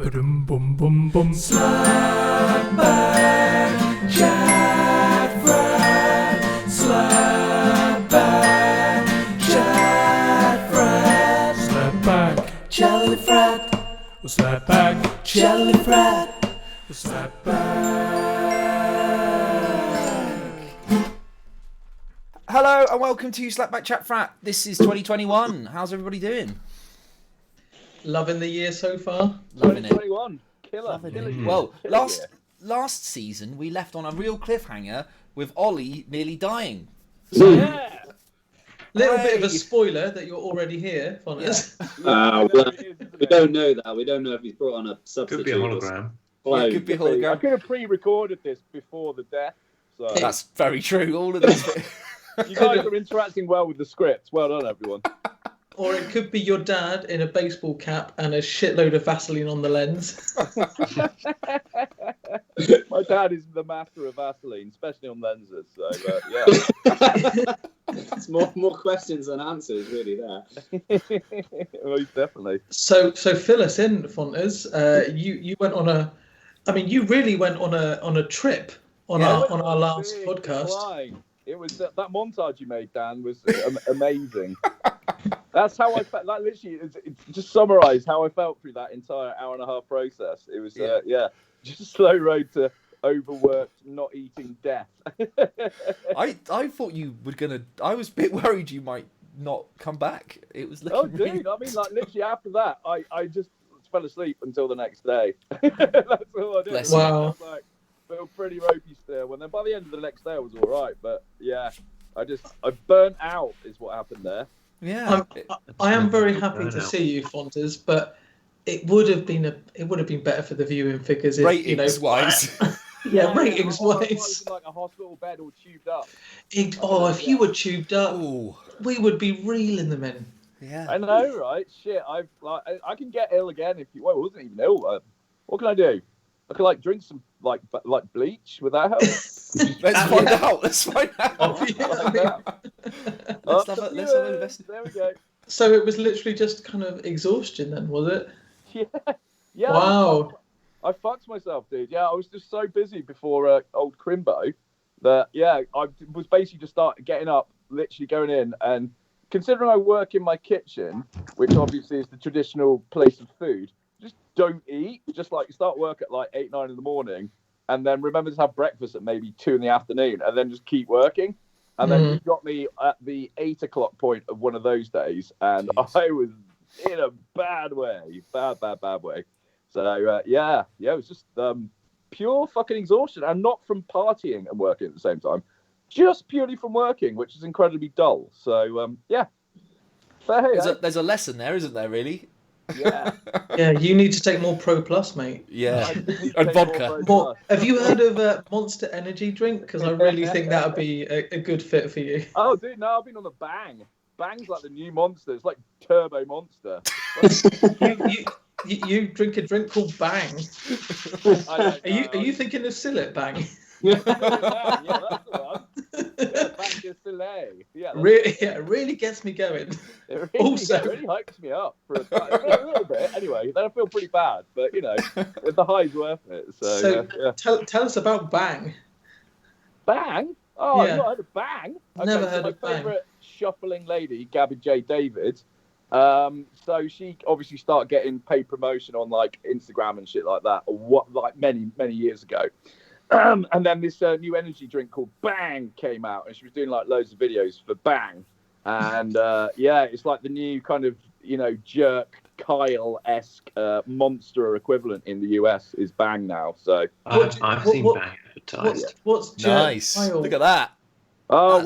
Ba-dum bum bum bum. Slap back, chat frat. Slap back, chat frat. Slap back, jelly frat. Slap back, jelly frat. Slap back. Hello and welcome to Slapback Chat Frat. This is 2021. How's everybody doing? Loving the year so far. Loving it. 2021. Killer. Well, Killer last season we left on a real cliffhanger with Ollie nearly dying. Yeah. Little bit of a spoiler that you're already here, Foners. Well, we don't know that. We don't know if he's brought on a substitute. Could be a hologram. Yeah, it could be a I hologram. could have pre-recorded this before the death. So That's very true. All of this. you guys are interacting well with the script. Well done, everyone. Or it could be your dad in a baseball cap and a shitload of Vaseline on the lens. My dad is the master of Vaseline, especially on lenses. So yeah. It's more questions than answers, really. There. Most definitely. So fill us in, Foners. You went on a, I mean, you really went on a trip on our last podcast. Flying. It was that montage you made, Dan, was amazing. That's how I felt. Like literally, it's just summarised how I felt through that entire hour and a half process. It was just a slow road to overworked, not eating death. I thought you were gonna. I was a bit worried you might not come back. It was looking. Oh, dude! really... I mean, like literally after that, I just fell asleep until the next day. That's all I did. Wow. Like, felt pretty ropey still, and then by the end of the next day, I was all right. But yeah, I burnt out is what happened there. Yeah. I am very happy to see you, Foners, but it would have been better for the viewing figures if, ratings wise. Yeah, ratings I wise. was in like a hospital bed all tubed up. If you were tubed up, Ooh. we would be reeling them in. Yeah. I know, right? Shit, I can get ill again if you. Well, I wasn't even ill. What can I do? I could drink some like bleach. Would that help? Let's find out. Let's find out. Let's have an investigation. There we go. So it was literally just kind of exhaustion then, was it? Yeah. Wow. I fucked myself, dude. Yeah, I was just so busy before old Crimbo that I was basically just getting up, literally going in, and considering I work in my kitchen, which obviously is the traditional place of food, just don't eat. Just start work at 8, 9 in the morning, and then remember to have breakfast at maybe 2 in the afternoon, and then just keep working. And then you got me at the 8 o'clock point of one of those days, and jeez. I was in a bad way, bad way. So it was just pure fucking exhaustion, and not from partying and working at the same time, just purely from working, which is incredibly dull. So There's a lesson there, isn't there? Really? Yeah. Yeah, you need to take more Pro Plus, mate. Yeah, and vodka. Have you heard of Monster Energy drink? Because I really think that would be a good fit for you. Oh, dude, no, I've been on the Bang. Bang's like the new Monster. It's like Turbo Monster. You drink a drink called Bang. Are you thinking of Sillet Bang? Yeah, that's the one. Bang de Soleil. Yeah, it really gets me going. It really hypes me up for a little bit. Anyway, then I feel pretty bad, but the high's worth it. So tell us about Bang. Bang? Oh, yeah. I've not heard of Bang. Never heard of Bang. My favourite shuffling lady, Gabby J. David. So she obviously started getting paid promotion on Instagram and shit like that, many years ago. And then this new energy drink called Bang came out, and she was doing loads of videos for Bang. And it's like the new kind of jerk Kyle-esque monster equivalent in the US is Bang now. So I've seen Bang advertised. What's jerk Nice. Kyle? Look at that. Oh,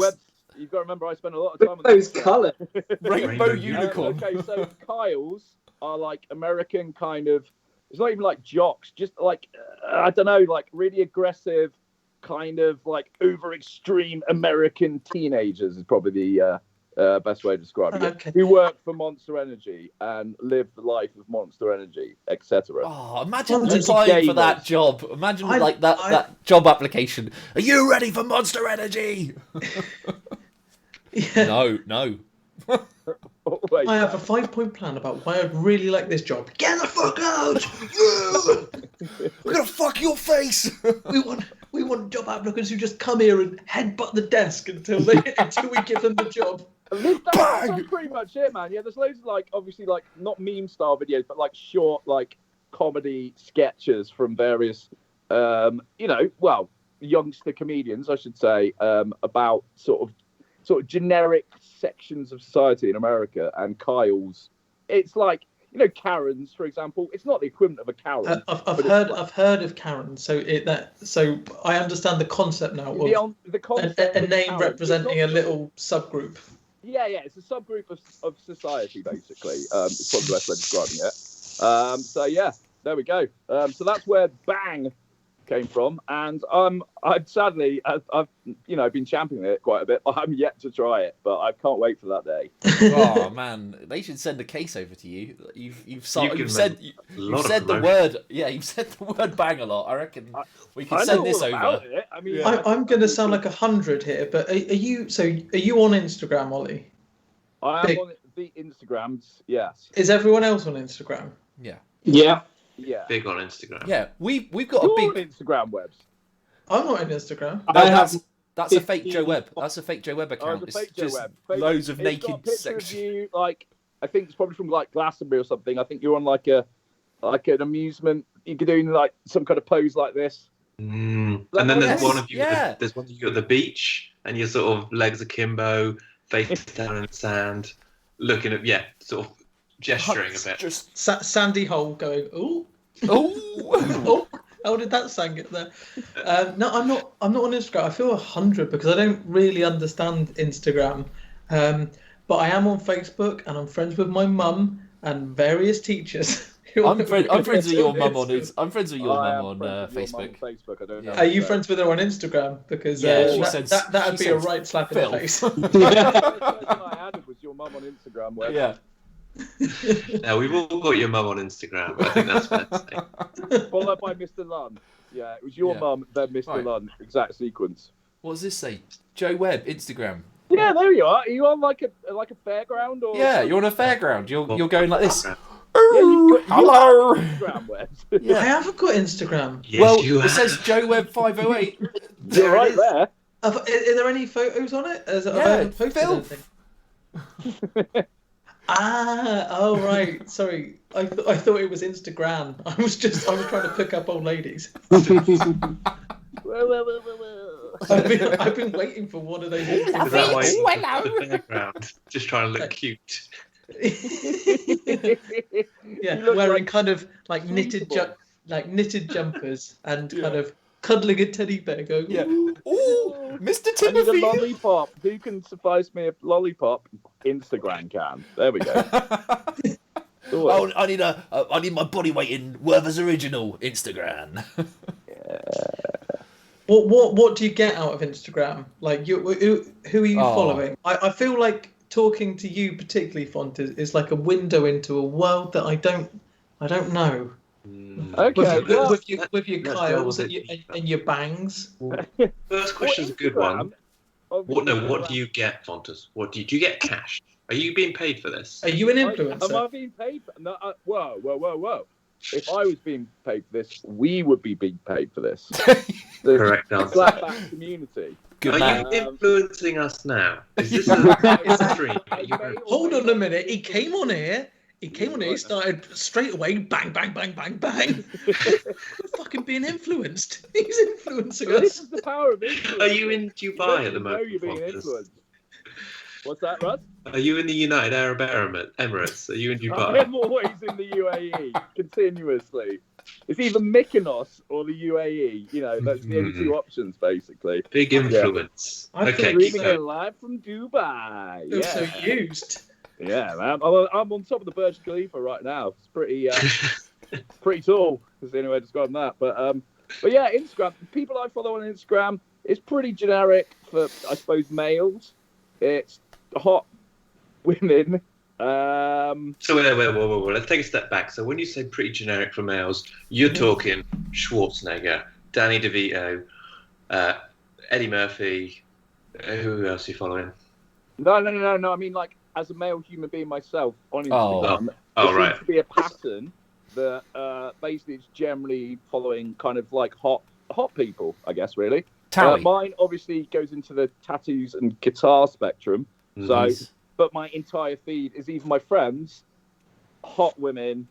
you've got to remember I spent a lot of time on those colours. Rainbow unicorn. Okay, so Kyles are American kind of. It's not even jocks, just I don't know, really aggressive, kind of over extreme American teenagers is probably the best way to describe it. Okay. Who work for Monster Energy and live the life of Monster Energy, etc. Oh, imagine Just applying for that job. Imagine that job application. Are you ready for Monster Energy? Yeah. No. Always. I have a 5-point plan about why I'd really like this job. Get the fuck out! I'm gonna fuck your face. we want job applicants who just come here and headbutt the desk until we give them the job. That's pretty much it, man. Yeah, there's loads of obviously not meme style videos, but short comedy sketches from various youngster comedians, I should say, about sort of generic sections of society in America. And Kyle's, it's Karen's, for example. It's not the equivalent of a Karen. I've heard of Karen, so I understand the concept now of the concept a name Karen, representing a little subgroup. Yeah, it's a subgroup of society, basically. It's probably the best way of describing it. So yeah, there we go. So that's where Bang came from, and I've sadly I've been championing it quite a bit. I'm yet to try it, but I can't wait for that day. Oh man, they should send a case over to you. You've said the word. Yeah, you've said the word bang a lot. I reckon we can send this over. I mean, I'm going to sound like 100 here, but are you on Instagram, Ollie? I am on the Instagrams. Yes. Is everyone else on Instagram? Yeah. Yeah. Yeah. Big on Instagram. Yeah, we've got You're a on big Instagram webs. I'm not on Instagram. That's a fake Joe Webb. That's a fake Joe Webb account. It's a fake It's Joe just Webb. loads of It's naked got pictures of section. you, I think it's probably from Glastonbury or something. I think you're on an amusement. You're doing some kind of pose like this. And then there's one of you. Yeah. There's one of you at the beach, and your sort of legs akimbo, face down in the sand, looking at sort of gesturing a bit. Just Sandy Hole going, ooh. Oh, How did that sound get there? No, I'm not on Instagram. I feel 100 because I don't really understand Instagram. But I am on Facebook, and I'm friends with my mum and various teachers. I'm friends with your mum on Facebook. Facebook. I don't know. Are you friends with her on Instagram? Because that'd be a right slap in the face. The first person I added was your mum on Instagram. Yeah. Now we've all got your mum on Instagram. I think that's fair to say. Followed by Mr. Lunn. Yeah, it was your mum, then Mr. Lunn. Exact sequence. What does this say? Joe Webb, Instagram. Yeah, there you are. Are you on like a fairground or? Yeah, you're on a fairground. You're going like this. Hello. Instagram webs. Yeah. I haven't got Instagram. Yes, it says Joe Webb 508. You're right there. Are there any photos on it? I haven't posted filth. anything. Oh right. Sorry, I thought it was Instagram. I was trying to pick up old ladies. I've been waiting for one of those. Is that why you're on the fairground, just trying to look cute? Yeah, wearing kind of like knitted jumpers and kind of cuddling a teddy bear going, Ooh, Mr. I need a Timothy. lollipop. Who can suffice me a lollipop? Instagram can. There we go. Oh, I need my body weight in Werther's original Instagram. What do you get out of Instagram? Like, who are you following? I feel like talking to you particularly, Font, is like a window into a world that I don't know. Okay. With your Kyles and your bangs. First question's a good one. What do you get, Fontus? Do you get cash? Are you being paid for this? Are you an influencer? Am I being paid? No. Whoa. If I was being paid for this, we would be being paid for this. The Correct answer. Slapback community. Good Are man. you influencing us now? Is this a stream? Hold on a minute. He came on here. He started straight away. Bang, bang, bang, bang, bang. Fucking being influenced. He's influencing us. This is the power of influence. Are you in Dubai at the moment? You're being influenced. What's that, Russ? Are you in the United Arab Emirates? Are you in Dubai? I'm always in the UAE, continuously. It's either Mykonos or the UAE. You know, that's the only two options, basically. Big influence. I Okay, think keep Streaming going. live from Dubai. Feel so used. Yeah, man. I'm on top of the Burj Khalifa right now. It's pretty tall. Is the only way to describe that. But yeah, Instagram. People I follow on Instagram is pretty generic for, I suppose, males. It's hot women. So wait. Let's take a step back. So when you say pretty generic for males, you're talking Schwarzenegger, Danny DeVito, Eddie Murphy. Who else are you following? No. I mean, like, as a male human being myself on Oh. Instagram, Oh, there right. seems to be a pattern that basically it's generally following kind of like hot people, I guess, really. Towie. Mine obviously goes into the tattoos and guitar spectrum. Nice. But my entire feed is either my friends, hot women,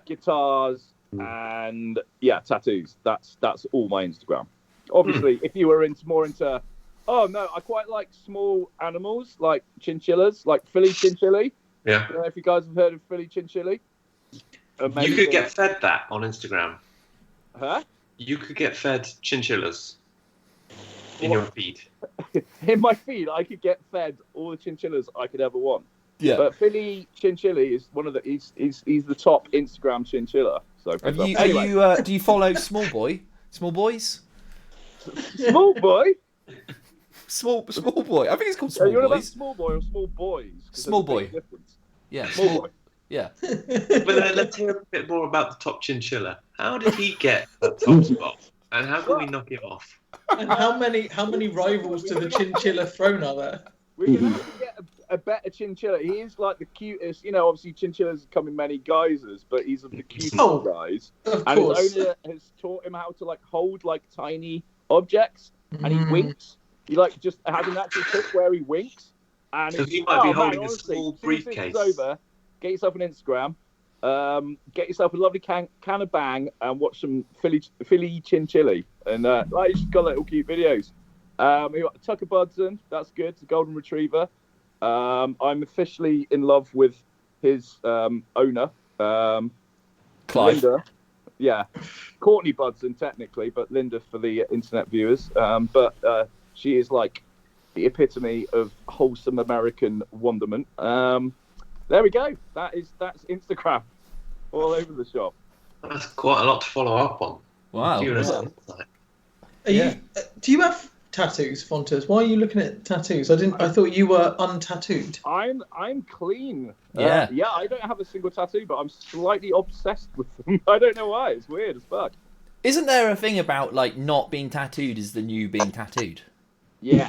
guitars, and tattoos. That's all my Instagram. Obviously, if you were more into, oh no, I quite like small animals like chinchillas, like Philly chinchilli. Yeah. I don't know if you guys have heard of Philly chinchilli. You could get fed that on Instagram. Huh? You could get fed chinchillas in your feed. In my feed, I could get fed all the chinchillas I could ever want. Yeah. But Philly chinchilli is one of the he's the top Instagram chinchilla. So do you follow Small Boy? Small Boys? Small Boy? Small Boy. I think it's called Small You're about Boys. Small Boy or Small Boys? Small Boy. Yeah. Small Boy. Yeah. But let's hear a bit more about the top chinchilla. How did he get that top spot? And how can we knock him off? And how many rivals to the chinchilla throne are there? We can actually get a better chinchilla. He is like the cutest. You know, obviously chinchillas come in many guises, but he's the cutest guys. Of and course. his owner has taught him how to like hold like tiny objects, and he winks. He like just has an actual trick where he winks. And So he might be holding a small briefcase. Over, get yourself an Instagram. Get yourself a lovely can of Bang and watch some Philly chinchilli, and he's just got little cute videos. We got Tucker Budson, that's good. It's a golden retriever. I'm officially in love with his owner, Clive. Linda. Yeah, Courtney Budson technically, but Linda for the internet viewers. But she is like the epitome of wholesome American wonderment. There we go. That's Instagram all over the shop. That's quite a lot to follow up on. Wow. Do you have tattoos, Fontes? Why are you looking at tattoos? I thought you were untattooed. I'm clean. Yeah. I don't have a single tattoo, but I'm slightly obsessed with them. I don't know why. It's weird as fuck. Isn't there a thing about like not being tattooed is the new being tattooed? Yeah.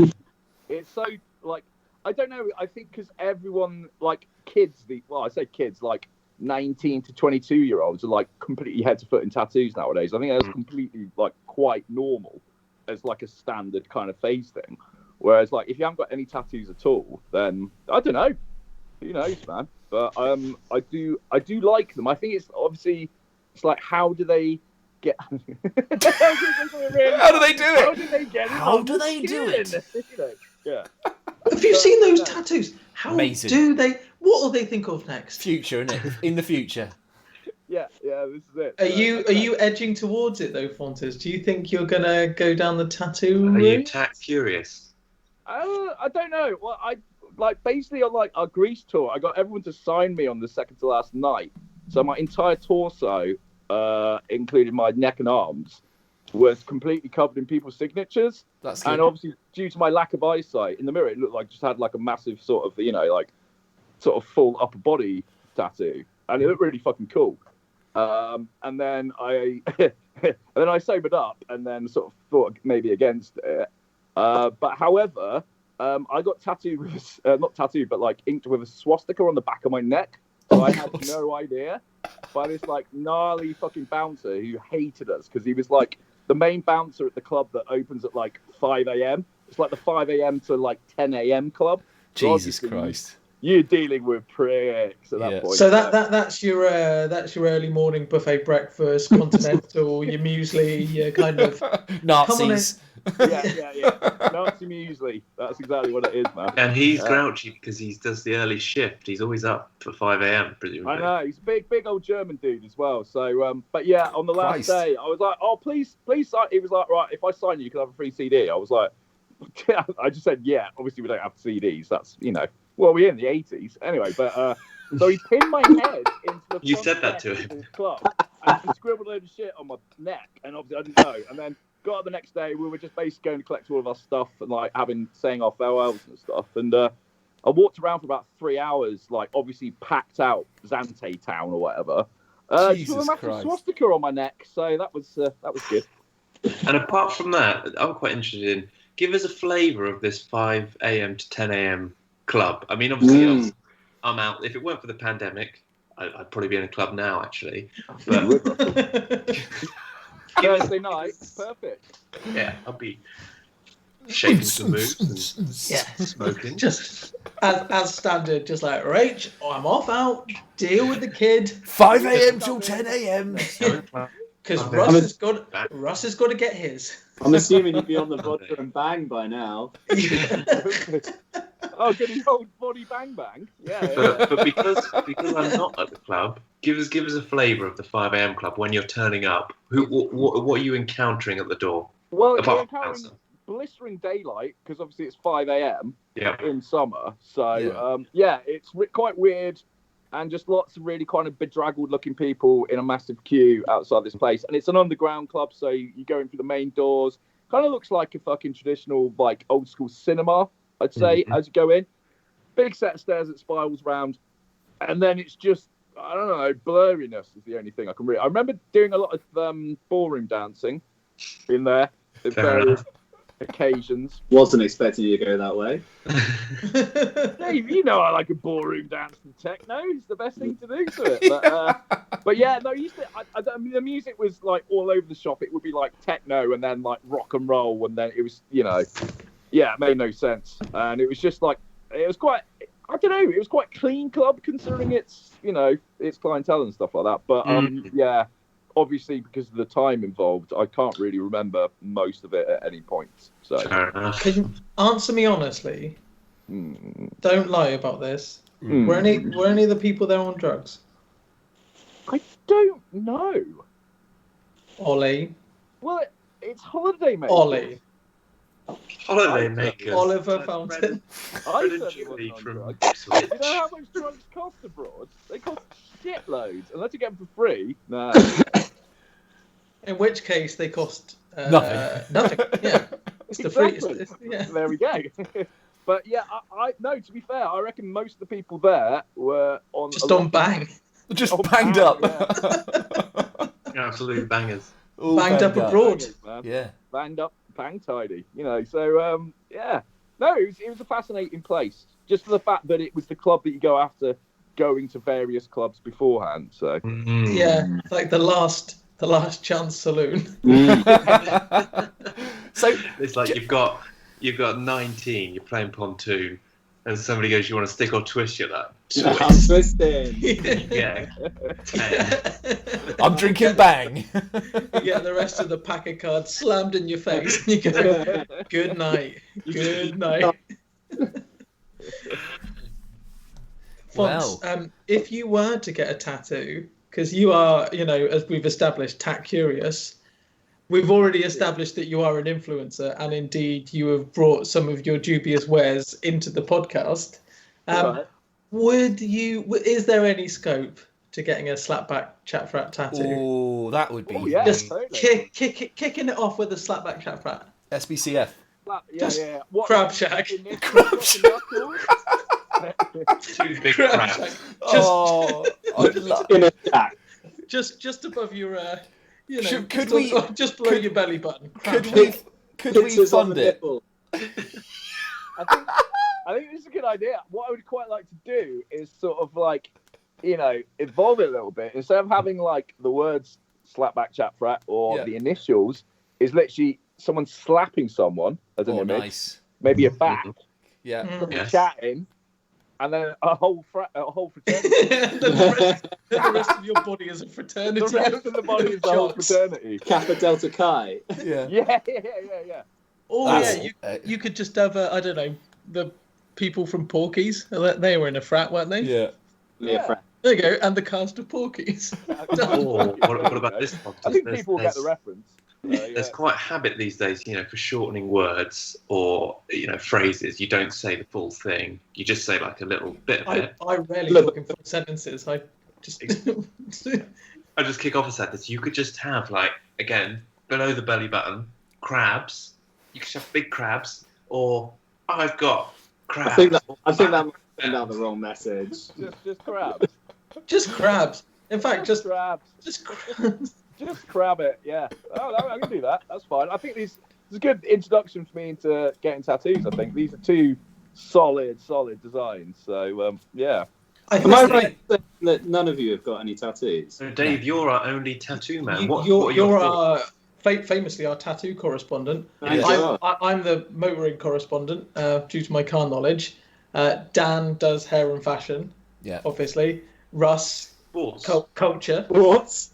It's so like I don't know. I think because everyone like kids, I say kids like 19 to 22-year-olds are like completely head to foot in tattoos nowadays. I think that's completely like quite normal as like a standard kind of phase thing. Whereas like if you haven't got any tattoos at all, then I don't know. Who knows, man? But I do like them. I think it's obviously it's like how do they get? How do they do it? How do they get it? How do they do it? Yeah. Have you seen those tattoos? How Amazing. do they? What will they think of next? Future, innit? In the future. Yeah, this is it. Are you edging towards it though, Fontes? Do you think you're gonna go down the tattoo Are route? you tat curious? I don't know. Well, I like basically on like our Greece tour, I got everyone to sign me on the second to last night. So my entire torso, including my neck and arms, was completely covered in people's signatures. That's good. And obviously, due to my lack of eyesight, in the mirror, it looked like I just had like a massive sort of, like sort of full upper body tattoo, and it looked really fucking cool. And then I sobered up, and then sort of thought maybe against it. But however, I got tattooed with not tattooed, but like inked with a swastika on the back of my neck. So I had no idea. By this like gnarly fucking bouncer who hated us because he was like the main bouncer at the club that opens at like 5 a.m. It's like the 5 a.m. to like 10 a.m. club. So Jesus Christ. You're dealing with pricks at that point. So that's your early morning buffet breakfast, continental, your muesli, your kind of Nazis. Yeah. Nazi muesli. That's exactly what it is, man. And he's grouchy because he does the early shift. He's always up for 5 a.m. presumably. I know. He's a big old German dude as well. So, but yeah, on the last day, I was like, oh, please sign. He was like, right, if I sign you can have a free CD. I was like, I just said, yeah. Obviously, we don't have CDs. That's well, we're in the 80s anyway. But so he pinned my head into the. You said that to him. His club, and he scribbled a load of shit on my neck, and obviously I didn't know. And then got up the next day, we were just basically going to collect all of our stuff and like saying our farewells and stuff. And I walked around for about 3 hours, like obviously packed out Zante town or whatever. Jesus Christ! A swastika on my neck, so that was good. And apart from that, I'm quite interested in give us a flavour of this 5 a.m. to 10 a.m. club. I mean, obviously, I'm out. If it weren't for the pandemic, I'd probably be in a club now, actually. But Thursday night, perfect. yeah, I'll be shaking some moves and smoking. Just as standard, just like, Rach, I'm off out, deal with the kid. 5 a.m. till 10 a.m. Because Russ has got to get his. I'm assuming you'd be on the Voddy Bang by now. Oh, getting old Voddy Bang. Yeah. But because I'm not at the club, give us a flavour of the 5 a.m. club when you're turning up. What are you encountering at the door? Well, you're encountering blistering daylight because obviously it's 5 a.m. in summer. So it's quite weird, and just lots of really kind of bedraggled looking people in a massive queue outside this place. And it's an underground club, so you go in through the main doors. Kind of looks like a fucking traditional, like, old school cinema, I'd say, as you go in. Big set of stairs that spirals round. And then it's just, I don't know, blurriness is the only thing I can really... I remember doing a lot of ballroom dancing in there at various occasions. Wasn't expecting you to go that way. Dave, you know I like a ballroom dance and techno. It's the best thing to do to it. But yeah, no, I mean, the music was like all over the shop. It would be like techno and then like rock and roll, and then it was, it made no sense. And it was just like, it was quite, I don't know, it was quite clean club considering its, its clientele and stuff like that. But obviously because of the time involved, I can't really remember most of it at any point. So can you answer me honestly? Don't lie about this. Were any of the people there on drugs? I don't know. Ollie. Well, it's holiday makers. Ollie. Holiday makers. Oliver Fountain. I certainly wasn't on drugs. You know how much drugs cost abroad? They cost shitloads. Unless you get them for free. Nah. In which case they cost nothing. Yeah. It's the free. There we go. But yeah, no, to be fair, I reckon most of the people there were on... Just on bang. Just banged up. Yeah, absolute bangers. All banged up abroad. Yeah. Banged up, bang tidy. So, yeah. No, it was a fascinating place. Just for the fact that it was the club that you go after going to various clubs beforehand. So yeah, like the last chance saloon. So it's like you've got 19, you're playing pontoon, and somebody goes, "You want to stick or twist?" You're like, I'm twisting. Yeah. 10. I'm drinking bang. You get the rest of the pack of cards slammed in your face, and you go, "Good night, good night." Fonts, if you were to get a tattoo, because you are, as we've established, tat curious, we've already established that you are an influencer, and indeed you have brought some of your dubious wares into the podcast. Right. Is there any scope to getting a slapback chat frat tattoo? Oh, that would be just totally. kicking it off with a slapback chat frat. SBCF. Yeah. Crab shack. Two big crabs. I'd love. In a stack. Just above your, Could we just below your belly button? Could we fund it? I think this is a good idea. What I would quite like to do is sort of like, evolve it a little bit. Instead of having like the words slapback chat frat or the initials, is literally someone slapping someone as an image. Nice. Maybe a back. Yeah. Yes. Chatting. And then a whole fraternity. the rest of your body is a fraternity. The rest of the body is the whole fraternity. Kappa Delta Chi. Yeah. Yeah. Oh, you could just have, I don't know, the people from Porky's. They were in a frat, weren't they? Yeah. Frat. There you go, and the cast of Porky's. What about this one? I think people will get the reference. There's quite a habit these days, for shortening words or, phrases. You don't say the full thing. You just say like a little bit of it. I rarely talk in full sentences. I just kick off a sentence. You could just have again, below the belly button, crabs. You could have big crabs, or I've got crabs. I think that might send out the wrong message. Just crabs. Just crabs. In fact, just crabs. Just crabs. Just crab it, yeah. Oh, I can do that. That's fine. I think this is a good introduction for me into getting tattoos. I think these are two solid designs. So yeah. Am I right that none of you have got any tattoos? So Dave, you're our only tattoo man. You're famously our tattoo correspondent. I'm the motoring correspondent due to my car knowledge. Dan does hair and fashion. Yeah. Obviously. Russ. Sports. Culture. Sports.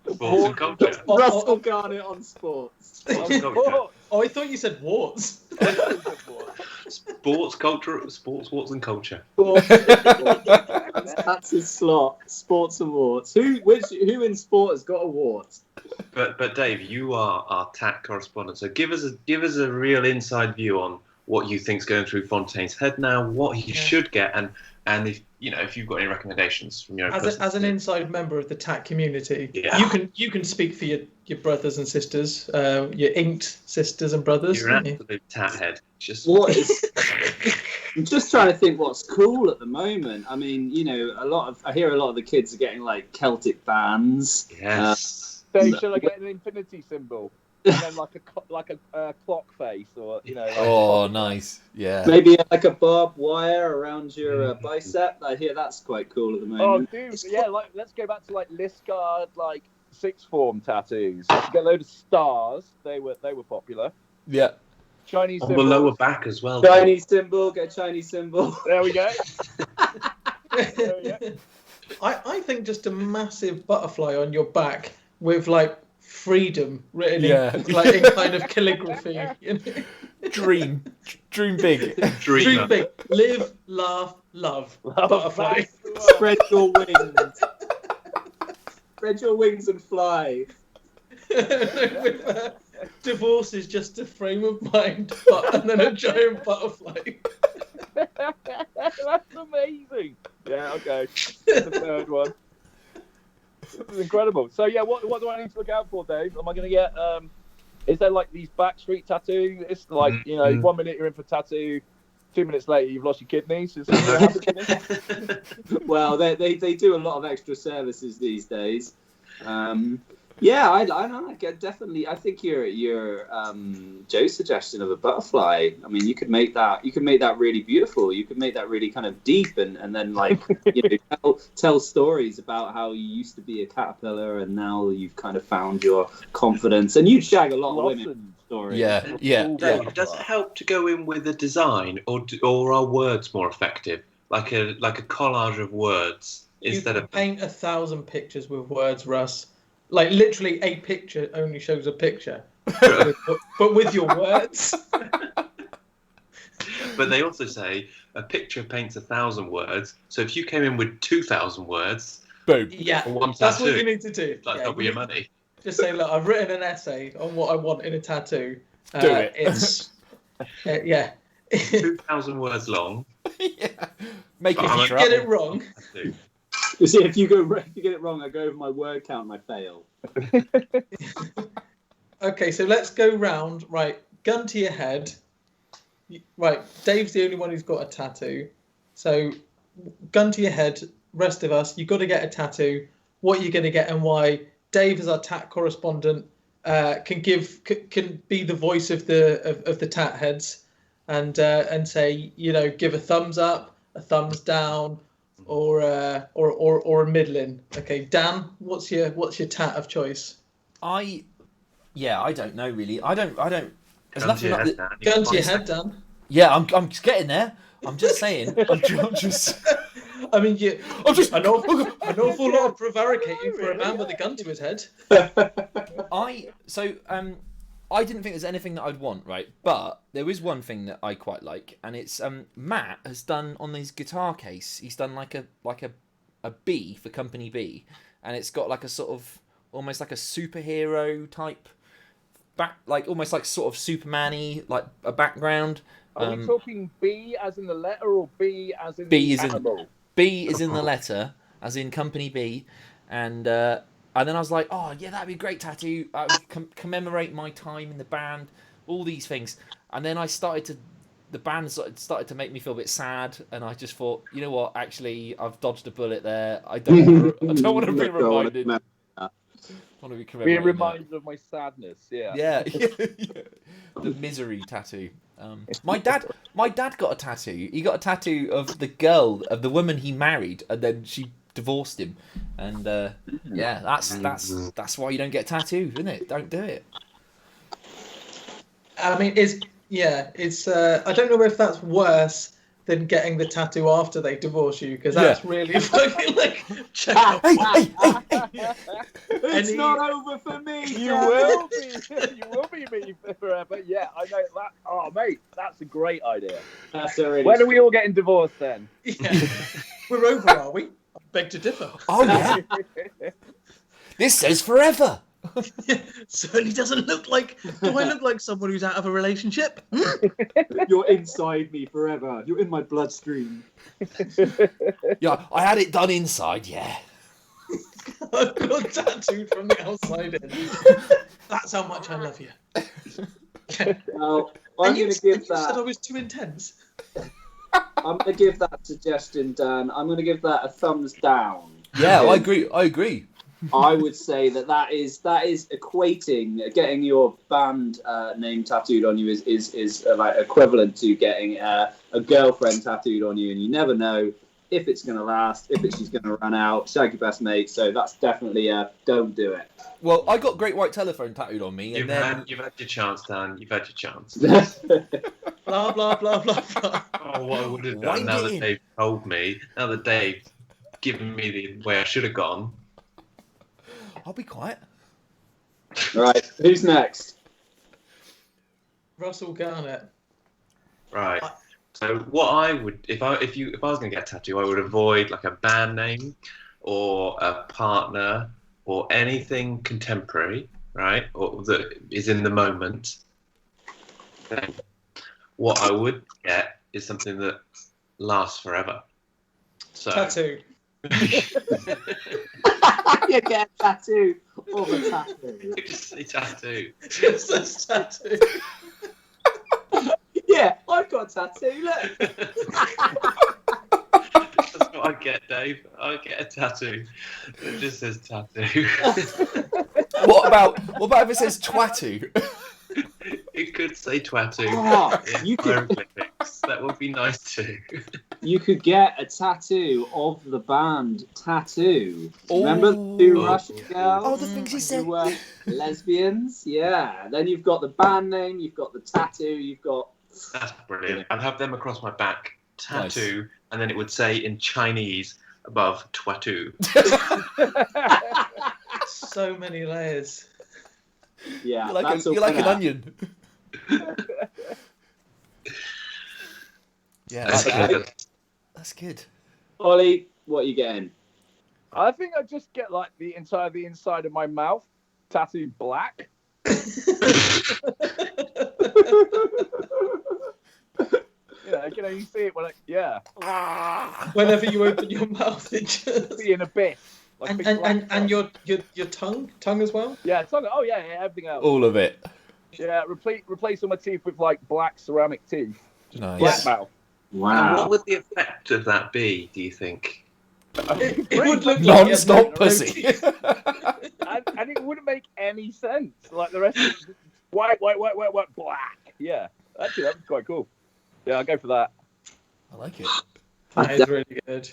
Sports and culture. Russell Garnett on sports. Oh, I thought you said warts. Sports, culture, sports, warts, and culture. That's his slot. Sports and warts. Who in sport has got a wart? But Dave, you are our tat correspondent. So give us a real inside view on what you think's going through Fontaine's head now, what he should get, and if you've got any recommendations from your own as an inside member of the tat community, you can speak for your brothers and sisters, your inked sisters and brothers. You're an absolute tat head. I'm just trying to think what's cool at the moment. I mean, I hear a lot of the kids are getting like Celtic bands. Yes. Dave, shall I get an infinity symbol? And then like a clock face, or Oh, nice. Yeah. Maybe like a barbed wire around your bicep. I hear that's quite cool at the moment. Oh, dude, let's go back to like Liscard, like sixth form tattoos. Get a load of stars. They were popular. Yeah. Chinese on symbol. the lower back as well. Chinese symbol. Get a Chinese symbol. There we go. I think just a massive butterfly on your back with like freedom written in kind of calligraphy. Dream big. Dream big. Live, laugh, love. Butterfly. Spread your wings. Spread your wings and fly. Divorce is just a frame of mind, and then a giant butterfly. That's amazing. Yeah, okay. The third one. This is incredible. So yeah, what do I need to look out for, Dave? Am I going to get? Is there like these backstreet tattoos? It's like 1 minute you're in for tattoo, 2 minutes later you've lost your kidneys. Is that well, they do a lot of extra services these days. Yeah, I definitely. I think your Joe's suggestion of a butterfly. I mean, you could make that really beautiful. You could make that really kind of deep, and then like tell stories about how you used to be a caterpillar and now you've kind of found your confidence. And you'd shag a lot of women. Stories. Yeah. Does it help to go in with a design, or are words more effective? Like a collage of words instead of paint 1,000 pictures with words, Russ. Like literally a picture only shows a picture, but with your words. But they also say a picture paints 1,000 words. So if you came in with 2,000 words, boom, that's what you need to do. Double your money. Just say, look, I've written an essay on what I want in a tattoo. Do it. It's 2,000 words long. Make it. If you get it wrong. You see, if you get it wrong, I go over my word count and I fail. Okay, so let's go round. Right, gun to your head. Right, Dave's the only one who's got a tattoo. So, gun to your head. Rest of us, you've got to get a tattoo. What you're going to get and why. Dave, as our tat correspondent, can be the voice of the tat heads, and say, give a thumbs up, a thumbs down, or a middling. Okay, Dan, what's your tat of choice? I don't know really. I don't. There's Gun to your head, Dan. Gun to your head, Dan. Yeah, I'm just getting there. I'm just saying. I'm just. I mean, an awful lot of prevaricating for a man with a gun to his head. I didn't think there's anything that I'd want, right? But there is one thing that I quite like, and it's Matt has done on his guitar case. He's done like a B for Company B, and it's got like a sort of almost like a superhero type almost like sort of Superman-y, like a background. Are we talking B as in the letter or B as in B the animal? B is in the letter, as in Company B, and then I was like, oh yeah, that'd be a great tattoo. I would commemorate my time in the band, all these things. And then the band started to make me feel a bit sad, and I just thought, you know what? Actually, I've dodged a bullet there. I don't want to be reminded. I want to be commemorated. Being reminded of my sadness. Yeah. The misery tattoo. My dad got a tattoo. He got a tattoo of the woman he married, and then she divorced him. And yeah, that's why you don't get tattoos, isn't it? Don't do it. I mean, it's I don't know if that's worse than getting the tattoo after they divorce you, because that's really fucking like. Check out. Hey. It's not over for me. You will be me forever. Yeah, I know that. Oh, mate, that's a great idea. That's already. When are we all getting divorced then? Yeah. We're over, are we? I beg to differ. Oh yeah. This says forever. Certainly doesn't look like. Do I look like someone who's out of a relationship? You're inside me forever. You're in my bloodstream. Yeah, I had it done inside. Yeah. I've got tattooed from the outside in. That's how much I love you. Well, I'm going to give You said I that. was too intense. I'm going to give that suggestion, Dan. I'm going to give that a thumbs down. Yeah, I agree. I would say that is equating getting your band name tattooed on you is like equivalent to getting a girlfriend tattooed on you, and you never know if it's going to last, if she's going to run out. Shag your best mate. So that's definitely a don't do it. Well, I got Great White Telephone tattooed on me, and then You've had your chance, Dan. You've had your chance. Blah blah blah blah blah. Oh, what I would have Wind done now it that in. Dave told me, now that Dave's given me the way I should have gone. I'll be quiet. Right, who's next? Russell Garnett. Right. So what I would, if I was going to get a tattoo, I would avoid like a band name or a partner or anything contemporary, right, or that is in the moment. Then what I would get is something that lasts forever. So Tattoo. You get a tattoo of a tattoo. just say tattoo. Just says tattoo. Yeah, I've got a tattoo. Look. That's what I get, Dave. I get a tattoo that just says tattoo. What about if it says Twatoo? It could say Twatoo. Oh, in you could- hieroglyphics. That would be nice too. You could get a tattoo of the band Tattoo. Remember the Oh. two Russian girls? Oh, the things you said. Who were lesbians? Yeah. Then you've got the band name, you've got the tattoo, you've got. That's brilliant. I'd have them across my back, tattoo, and then it would say in Chinese above Twatoo. So many layers. Yeah, You're like, that's you're all like for an now. onion. Yeah, That's good. that's good. Ollie, what are you getting? I think I just get like the inside of my mouth tattooed black. You know, you see it when Whenever you open your mouth, it just. see an abyss. Like big black And spots. your tongue as well. Yeah, tongue. Oh yeah, everything else. All of it. Yeah, replace all my teeth with like black ceramic teeth. Nice. Black mouth. And Wow. what would the effect of that be, do you think? It would look like Non-stop pussy. and it wouldn't make any sense. Like the rest of it, white, black. Yeah, actually, that was quite cool. Yeah, I'll go for that. I like it. That is really good.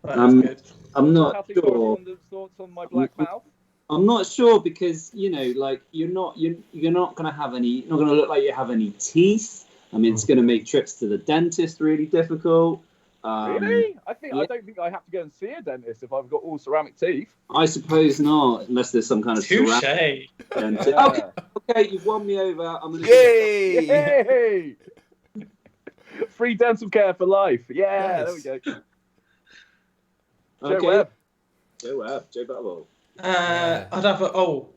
That is Um, good. I'm not Happy sure. everyone's thoughts on my black mouth? I'm not sure because like you're not gonna have any. You're not gonna look like you have any teeth. I mean, it's gonna make trips to the dentist really difficult. Really? I yeah. don't think I have to go and see a dentist if I've got all ceramic teeth. I suppose not, unless there's some kind of ceramic Touche. dentist. Yeah. Okay, you've won me over. I'm gonna. Yay! Yay! Free dental care for life. Yeah, Nice. there we go. Okay. Joe Webb. Joe Webb. Joe Butterwell.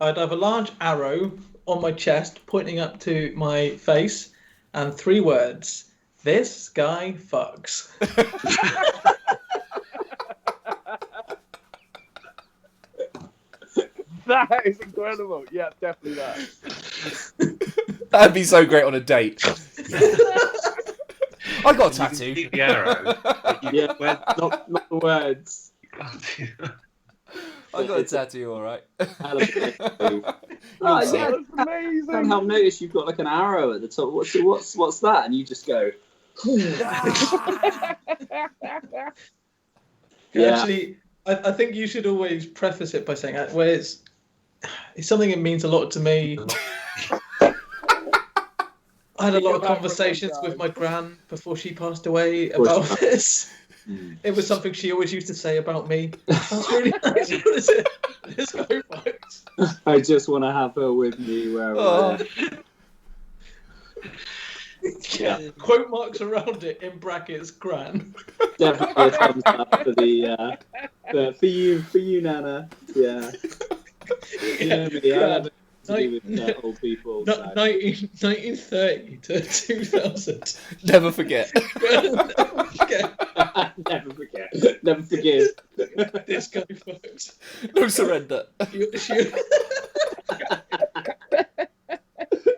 I'd have a large arrow on my chest pointing up to my face, and 3 words: "This guy fucks." That is incredible. Yeah, definitely that. That'd be so great on a date. I got a You tattoo. can see the arrow. Yeah, not the words. I got a tattoo, all right. Hell of a tattoo. Oh, yeah, That's amazing. I can't help notice you've got like an arrow at the top. What's that? And you just go. Yeah. Actually, I think you should always preface it by saying where it's something that means a lot to me. I had a lot of conversations with my gran before she passed away about this. It was something she always used to say about me. That's really nice. What is it? Let's go, folks. I just want to have her with me wherever. Yeah. Quote marks around it in brackets, gran. Definitely a thumbs up for the for you, Nana. Yeah. You know me, I love it to do with old people. So. 1930 to 2000. Never forget. Never forget. Never forgive. This guy, folks. No surrender.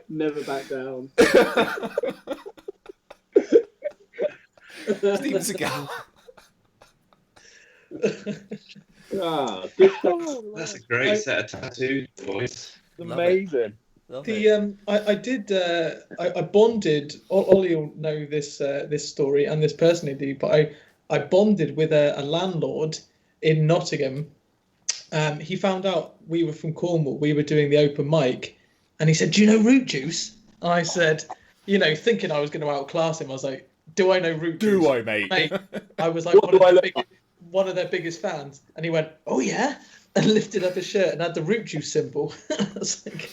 Never back down. Steven Seagal. Good. That's a great set of tattoos, boys. Amazing. I did. I bonded. Ollie will know this story, and this person indeed. But I bonded with a landlord in Nottingham. He found out we were from Cornwall. We were doing the open mic, and he said, "Do you know root juice?" And I said, thinking I was going to outclass him. I was like, "Do I know root juice?" Do I, mate? I was like one of their biggest fans, and he went, "Oh yeah." And lifted up his shirt and had the root juice symbol. I was like,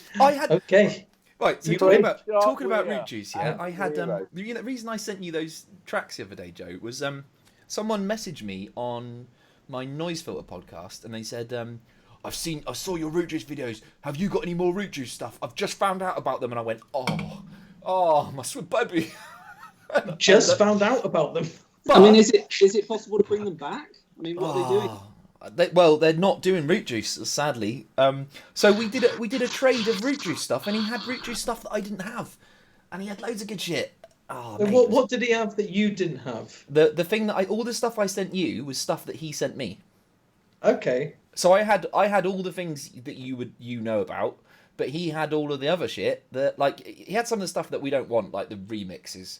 okay. Right, so You talking win. about root juice, yeah. I had Hero. the reason I sent you those tracks the other day, Joe, was someone messaged me on my Noise Filter podcast, and they said, I saw your root juice videos. Have you got any more root juice stuff? I've just found out about them, and I went, oh, my sweet baby. Just found out about them. But, I mean, is it possible to bring them back? I mean, what are they doing? They're not doing root juice, sadly. So we did a trade of root juice stuff, and he had root juice stuff that I didn't have, and he had loads of good shit. Oh, mate. What did he have that you didn't have? The thing that all the stuff I sent you was stuff that he sent me. Okay. So I had all the things that you know about, but he had all of the other shit that he had some of the stuff that we don't want, like the remixes.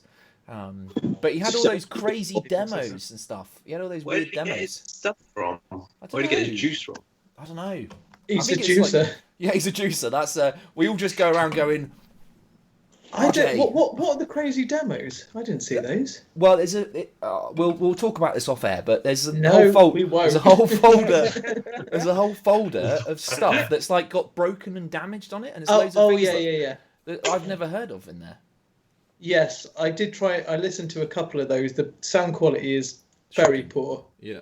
But he had all those crazy demos and stuff. He had all those Where weird did he get demos. his stuff from? Where Where did he get his juice from? I don't know. He's I a think it's juicer. Yeah, he's a juicer. That's we all just go around going. RJ. What are the crazy demos? I didn't see those. Well, we'll talk about this off air, but there's No, whole folder. we won't. There's a whole folder. There's a whole folder of stuff that's got broken and damaged on it, and it's loads of things yeah. that I've never heard of in there. Yes, I did try. I listened to a couple of those. The sound quality is very poor. Yeah.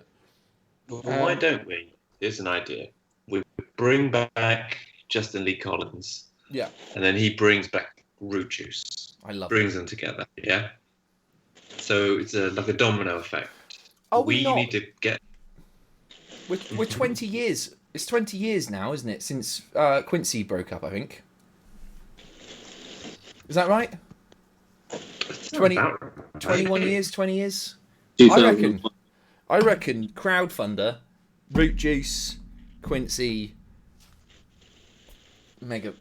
Well, why don't we? Here's an idea. We bring back Justin Lee Collins. Yeah. And then he brings back root juice. I love brings them together. Yeah. So it's like a domino effect. We need to get. We're 20 years. It's 20 years now, isn't it, since Quincy broke up? I think. Is that right? 21 years, 20 years. I reckon crowdfunder, root juice, Quincy, mega.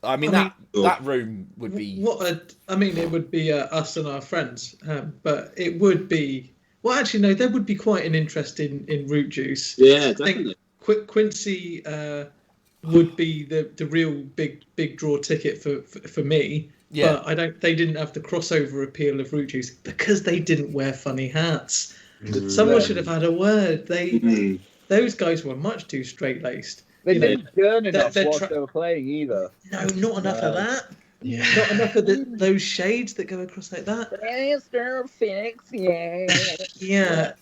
I mean, that room would be. It would be us and our friends, but it would be. Well, actually, no. There would be quite an interest in root juice. Yeah, definitely. I think Quincy would be the real big draw ticket for me. Yeah. But they didn't have the crossover appeal of root juice because they didn't wear funny hats. Someone should have had a word. Those guys were much too straight-laced. They didn't turn enough whilst they were playing either. No, not enough of that. Yeah. Not enough of those shades that go across like that. Mr. Phoenix, yeah. Yeah.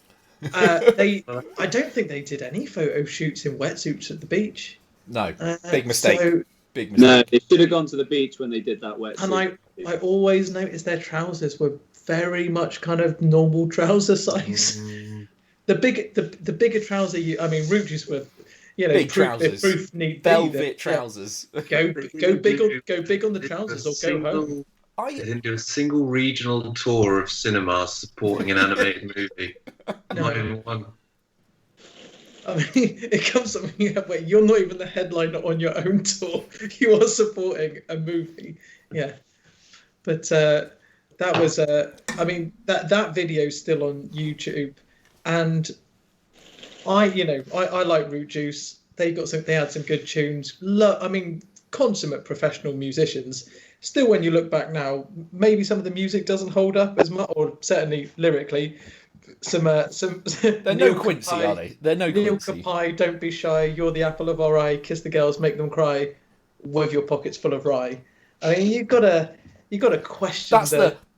I don't think they did any photo shoots in wetsuits at the beach. No, big mistake. Big mistake. No, they should have gone to the beach when they did that wetsuit. And I always noticed their trousers were very much kind of normal trouser size. The bigger trouser root juice were, big trousers, proof need velvet trousers. Go big on the trousers or go home. They didn't do a single regional tour of cinemas supporting an animated movie. No. Not even one. I mean, it comes something where you're not even the headliner on your own tour. You are supporting a movie. Yeah. But that was, I mean, that video's still on YouTube. And I like Root Juice. They had some good tunes. I mean, consummate professional musicians. Still, when you look back now, maybe some of the music doesn't hold up as much, or certainly lyrically. Some. They're no Quincy, are they? They're no Neil Quincy. Capai, Don't Be Shy, You're the Apple of Our Eye, Kiss the Girls, Make Them Cry, With Your Pockets Full of Rye. I mean, you gotta question.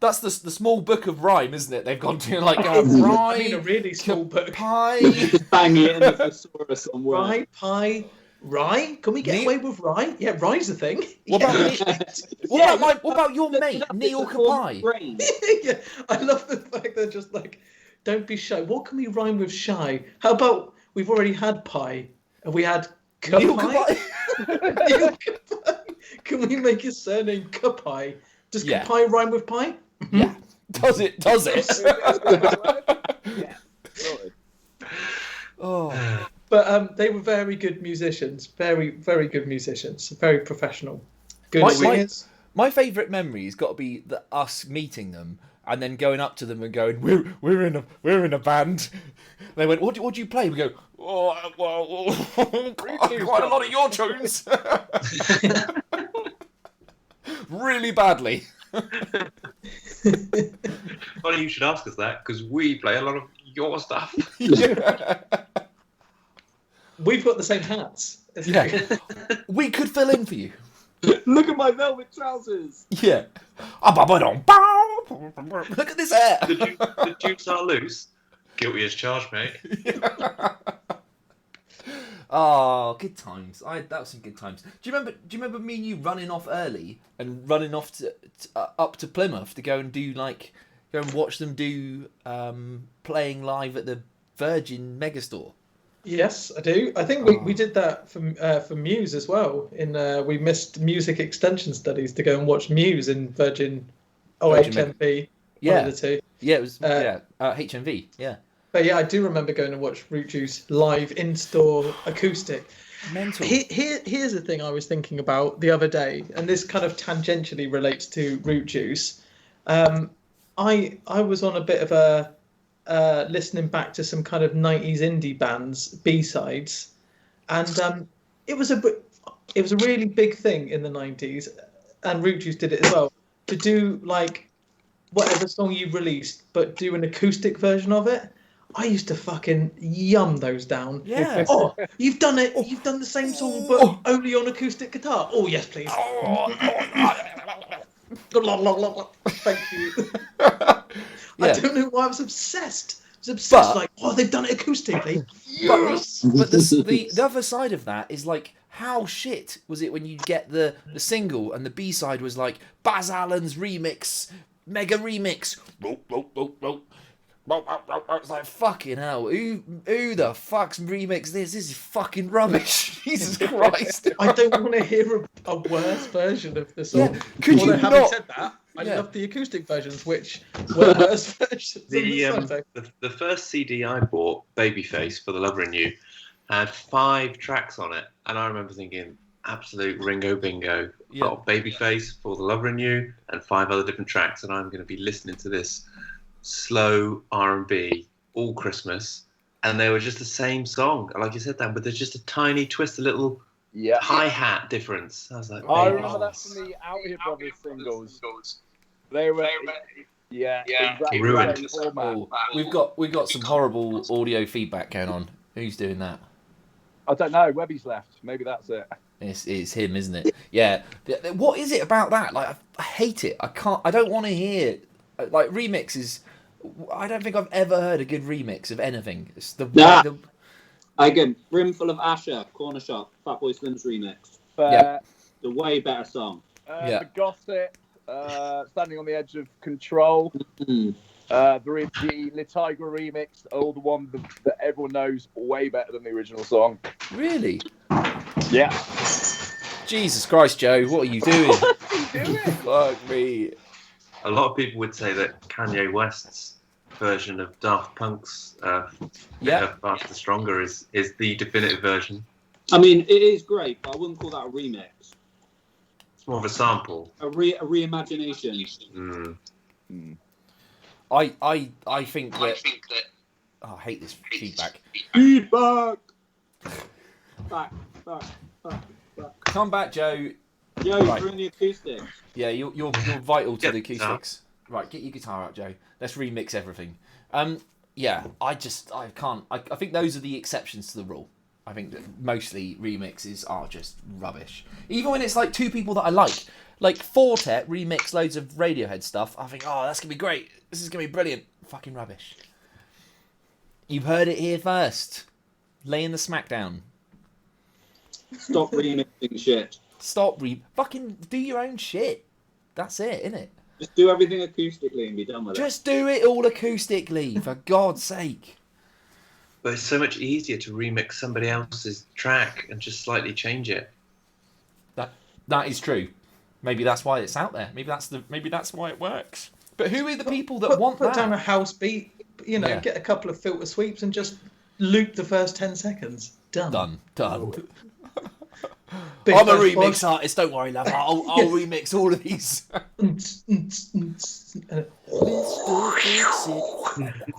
That's the small book of rhyme, isn't it? They've gone to like I rye. mean, a really small book. Pie. Just bang it in the thesaurus somewhere. Rye, pie, rye. Can we get away with rye? Yeah, rye's a thing. What about what about your mate Neil It's a form of Capai? brain. Yeah, I love the fact they're just like, don't be shy. What can we rhyme with shy? How about we've already had pie and we had Neil Capai? Capai. Neil Capai. Can we make his surname Capai? Does Yeah. Capai rhyme with pie? Yeah. Does it? Yeah. Sorted. Oh. But they were very good musicians. Very, very good musicians. Very professional. Good My- singers. My favourite memory has got to be us meeting them and then going up to them and going, "We're in a band." They went, "What do you play?" We go, "Oh, well, quite a lot of your tunes." Really badly. Funny you should ask us that, because we play a lot of your stuff. Yeah. We've got the same hats. Yeah. We could fill in for you. Look at my velvet trousers. Yeah. Look at this hair. The tubes are loose. Guilty as charged, mate. Oh, good times. That was some good times. Do you remember me and you running off early and running off to up to Plymouth to go and watch them do playing live at the Virgin Megastore? Yes, I do. I think we did that for Muse as well. We missed music extension studies to go and watch Muse in Virgin HMV. Yeah. One of the two. Yeah, it was HMV. Yeah. But yeah, I do remember going to watch Root Juice live in-store acoustic. Mental. Here's the thing I was thinking about the other day, and this kind of tangentially relates to Root Juice. I was on a bit of a listening back to some kind of 90s indie bands B-sides, and it was a really big thing in the 90s, and Root Juice did it as well, to do like whatever song you released but do an acoustic version of it. I used to fucking yum those down. Yeah. Oh, you've done it. You've done the same song, but only on acoustic guitar. Oh, yes, please. Thank you. I don't know why I was obsessed. I was obsessed. Like, they've done it acoustically. Yes. But the other side of that is like, how shit was it when you get the single and the B-side was like Baz Allen's remix, mega remix. It's like, fucking hell, who the fuck's remixed this? This is fucking rubbish. Jesus Christ. I don't want to hear a worse version of the song. Yeah, could you having not? said that, I love the acoustic versions, which were worse versions. The first CD I bought, Babyface for the Lover in You, had 5 tracks on it, and I remember thinking, absolute Ringo bingo. Yeah. Got Babyface for the Lover in You and 5 other different tracks, and I'm going to be listening to this slow R&B all Christmas, and they were just the same song, like you said, Dan, but there's just a tiny twist, a little hi-hat difference. I was like, I remember that from the Out Here Brothers singles. They were, exactly. Ruined. the same format. We've got some horrible audio feedback going on. Who's doing that? I don't know. Webby's left. Maybe that's it. It's him, isn't it? Yeah. What is it about that? Like, I hate it. I don't want to hear like remixes. I don't think I've ever heard a good remix of anything. It's Again, Brimful of Asher, Corner Shop, Fatboy Slim's remix. Yeah. The way better song. The Gossip, Standing on the Edge of Control, the Litigra remix, the one that everyone knows way better than the original song. Really? Yeah. Jesus Christ, Joe, what are you doing? Fuck me. a lot of people would say that Kanye West's version of Daft Punk's Yeah. Faster Stronger is the definitive version. I mean, it is great, but I wouldn't call that a remix. It's more of a sample. A reimagination. I think that. Oh, I hate this feedback. Feedback. Back. Come back, Joe. Yo, Right. you're in the acoustics. Yeah, you're vital to Get the the guitar. acoustics. Right, get your guitar out, Joe. Let's remix everything. Yeah, I can't. I think those are the exceptions to the rule. I think that mostly remixes are just rubbish. Even when it's like two people that I like Fortet remix loads of Radiohead stuff. I think, oh, that's gonna be great. This is gonna be brilliant. Fucking rubbish. You've heard it here first. Laying the smack down. Stop remixing shit. Stop fucking do your own shit. That's it, innit? Just do everything acoustically and be done with it. Just do it all acoustically, for God's sake. But it's so much easier to remix somebody else's track and just slightly change it. That is true. Maybe that's why it's out there. Maybe that's why it works. But who are the people that want put that? down a house beat, Yeah. get a couple of filter sweeps and just loop the first 10 seconds. Done. Big I'm a Bad remix Boss. artist, don't worry, love. I'll remix all of these.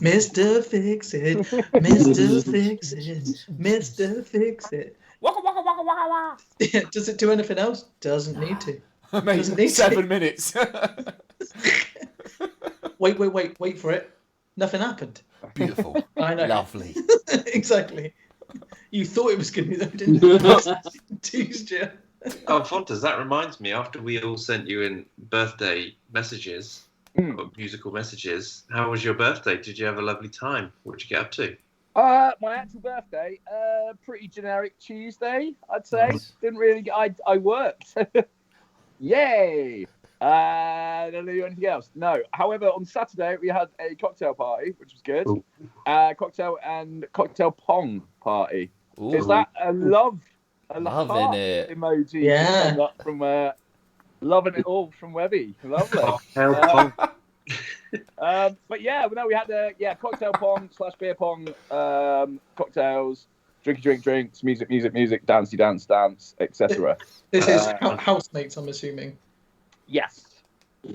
Mr. Fix It, Mr. Fix It, Mr. Fix It. Waka waka waka waka waka. Yeah, does it do anything else? Doesn't need to. Mate, Doesn't need 7 to. minutes. Wait for it. Nothing happened. Beautiful. I know. Lovely. Exactly. You thought it was going to be though, didn't you? Teased you. Oh, Fontas, that reminds me, after we all sent you in birthday messages, or musical messages, how was your birthday? Did you have a lovely time? What did you get up to? My actual birthday, pretty generic Tuesday, I'd say. Nice. Didn't really get, I worked. Yay! I don't do anything else. No. However, on Saturday, we had a cocktail party, which was good. Ooh. Cocktail pong party. Ooh. Is that a love? A Loving heart it. emoji. Yeah. Come up from loving it all from Webby. Lovely. But yeah, no, we had cocktail pong / beer pong, cocktails, drinks, music, dance, etc. This is housemates, I'm assuming. Yes,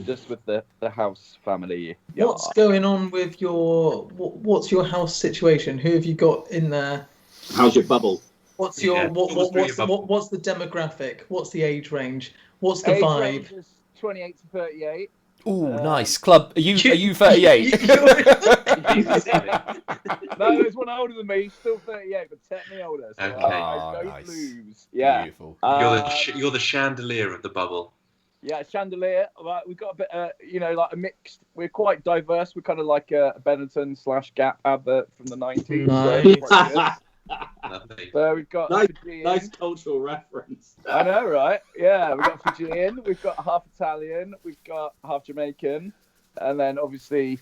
just with the house family. Yeah. What's going on with what's your house situation? Who have you got in there? How's your bubble? What's your Yeah. what's the demographic? What's the age range? What's the Age vibe? range is 28 to 38. Ooh, nice. Club, are you 38? No, there's one older than me, still 38, but technically older. So Okay. I don't Nice. lose. Yeah. Beautiful. You're the chandelier of the bubble. Yeah, chandelier. Right, we've got a bit, like a mixed. We're quite diverse. We're kind of like a Benetton / Gap advert from the 90s. Nice. So, quite good. Lovely. So we've got Nice, Fijian. nice cultural reference. I know, right? Yeah, we've got Fijian. We've got half Italian. We've got half Jamaican, and then obviously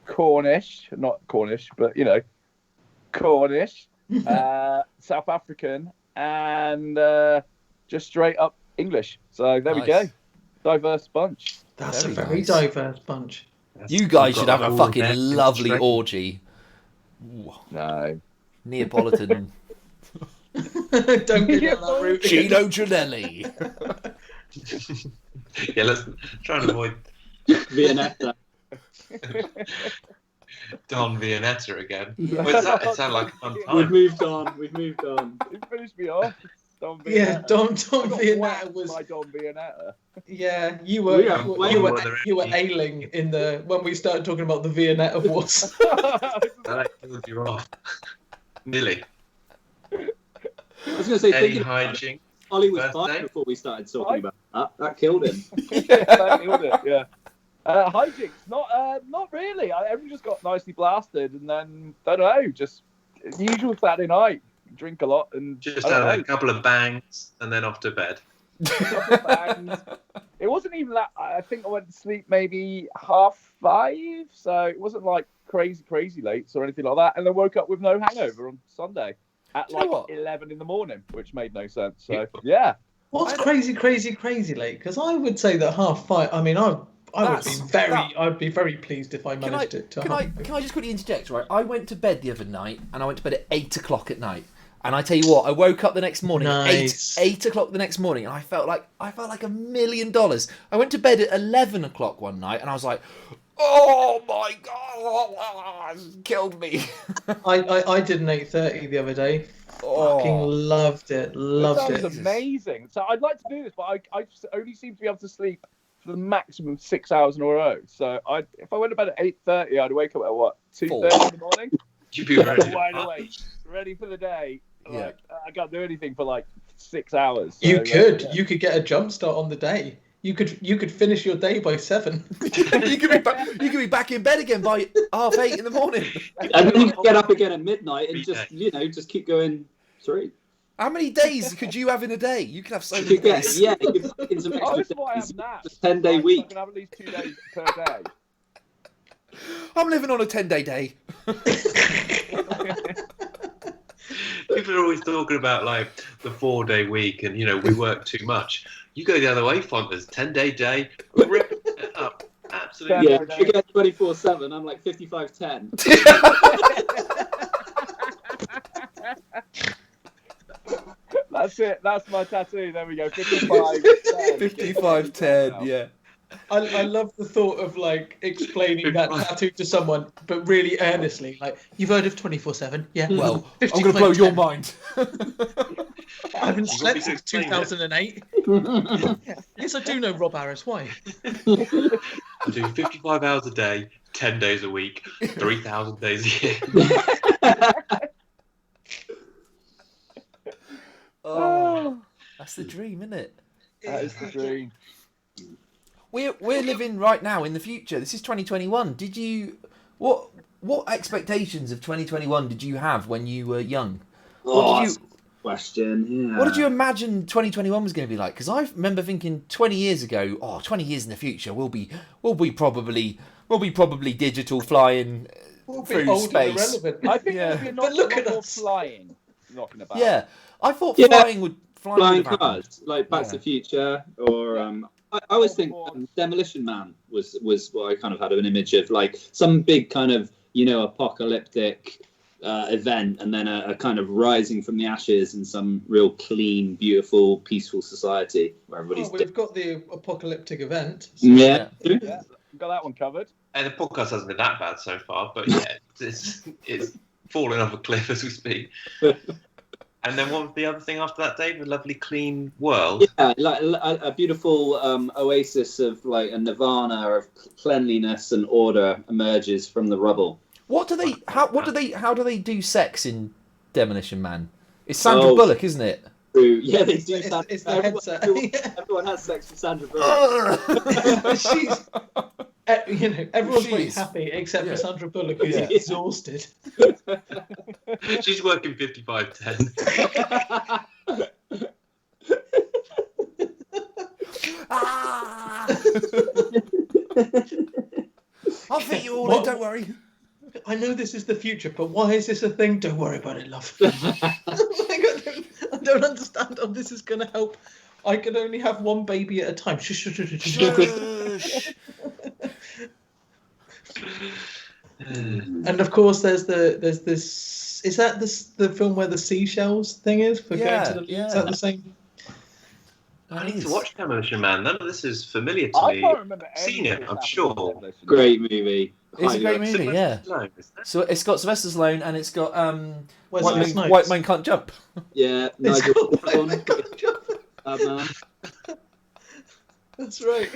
Cornish. Not Cornish, but Cornish. South African, and just straight up English. So there we go. Nice. Diverse bunch. That's Very a very nice. diverse bunch. You guys should have a All fucking there. lovely Straight. orgy. Ooh, No. Neapolitan Don't get down that route. Gino Gianelli. Yeah, let's try and avoid Viennetta. Don Viennetta again. Well, it sounds like a fun We've time. moved on. You finished me off. Don Yeah, Viennetta. Don I got Viennetta whacked was. by Don Viennetta. Yeah, you We were are way you were more you were ailing in the when we started talking about the Viennetta Wars. That killed you off. Nearly. I was going to say, Any thinking hijinks? Ollie was birthday? fine before we started talking about that. That killed him. That killed it, yeah. Hijinks, not really. Everyone just got nicely blasted, and then I don't know, just usual Saturday night. Drink a lot and Just I don't had know, a couple of bangs and then off to bed. couple of bangs. It wasn't even that. I think I went to sleep maybe 5:30, so it wasn't like crazy late or anything like that. And then woke up with no hangover on Sunday at Do you know like what? 11 in the morning, which made no sense. So yeah, What's crazy late? Because I would say that 5:30. I mean, I'd be very pleased if I managed it. Can I just quickly interject? Right, I went to bed the other night, and I went to bed at 8 o'clock at night. And I tell you what, I woke up the next morning, Nice. 8 o'clock the next morning, and I felt like $1 million. I went to bed at 11 o'clock one night, and I was like, oh my God, it's killed me. I did an 8:30 the other day. Fucking loved it. That sounds amazing. So I'd like to do this, but I only seem to be able to sleep for the maximum 6 hours in a row. So if I went to bed at 8:30, I'd wake up at what, 2:30 in the morning? You'd be ready. Wide awake, ready for the day. Yeah. I can't do anything for like 6 hours. So, You could get a jump start on the day. You could finish your day by 7. you could be back in bed again by 8:30 in the morning. And then you can get up again at midnight and just keep going through. How many days could you have in a day? You could have so many You get, days. yeah, you can put in some Oh, extra this is why I days. have naps. Just 10-day I week. can have at least 2 days per day. I'm living on a 10-day day. People are always talking about like the 4-day week and we work too much. You go the other way, Fontas, 10-day day, rip it up. Absolutely. Yeah, if you get 24/7, I'm like 55/10. That's it. That's my tattoo. There we go. 55. 55-10, yeah. I love the thought of like explaining that tattoo to someone, but really earnestly. Like, you've heard of 24/7? Yeah. Well, I'm going to blow your mind. I haven't slept since 2008. Yes, I do know Rob Harris. Why? I do 55 hours a day, 10 days a week, 3,000 days a year. Oh, that's the dream, isn't it? That is the dream. We're living right now in the future. This is 2021. Did you what expectations of 2021 did you have when you were young? That's a good question. Yeah. What did you imagine 2021 was going to be like? Because I remember thinking 20 years ago, 20 years in the future, we'll be probably digital flying through space. I think Yeah. we'll be But look at more us. flying knocking about. Yeah, I thought Yeah. flying would Flying have happened. cars, like Back to the Future, or I always think Demolition Man was what I kind of had an image of, like some big kind of apocalyptic event, and then a kind of rising from the ashes in some real clean, beautiful, peaceful society where everybody's. We've got the apocalyptic event. Yeah. Yeah, got that one covered. And the podcast hasn't been that bad so far, but yeah, it's falling off a cliff as we speak. And then what was the other thing after that, Dave? A lovely clean world. Yeah, like a beautiful oasis of like a nirvana of cleanliness and order emerges from the rubble. How do they do sex in Demolition Man? It's Sandra Bullock, isn't it? Yeah, they do. It's the headset. Everyone has sex with Sandra Bullock. She's, everyone's very She's- happy except for Sandra Bullock, who's Yeah. exhausted. She's working 55-10. I'll fit you all in, don't worry. I know this is the future, but why is this a thing? Don't worry about it, love. I don't understand how this is going to help. I can only have one baby at a time. Shush, shush, shush, shush. Shush. And of course, there's this. Is that the film where the seashells thing is? For Yeah, going to the, yeah. Is that the same? I need to watch Demolition Man. None of this is familiar to I me. can't remember. Seen it, anything I'm that's sure. happened in Demolition Man. Great movie. It's a great movie, Sylvester yeah. Stallone, isn't it? So it's got Sylvester Stallone and it's got Wesley Snipes. White Man Can't Jump. Yeah, It's Nigel got Thorne, man. That's right.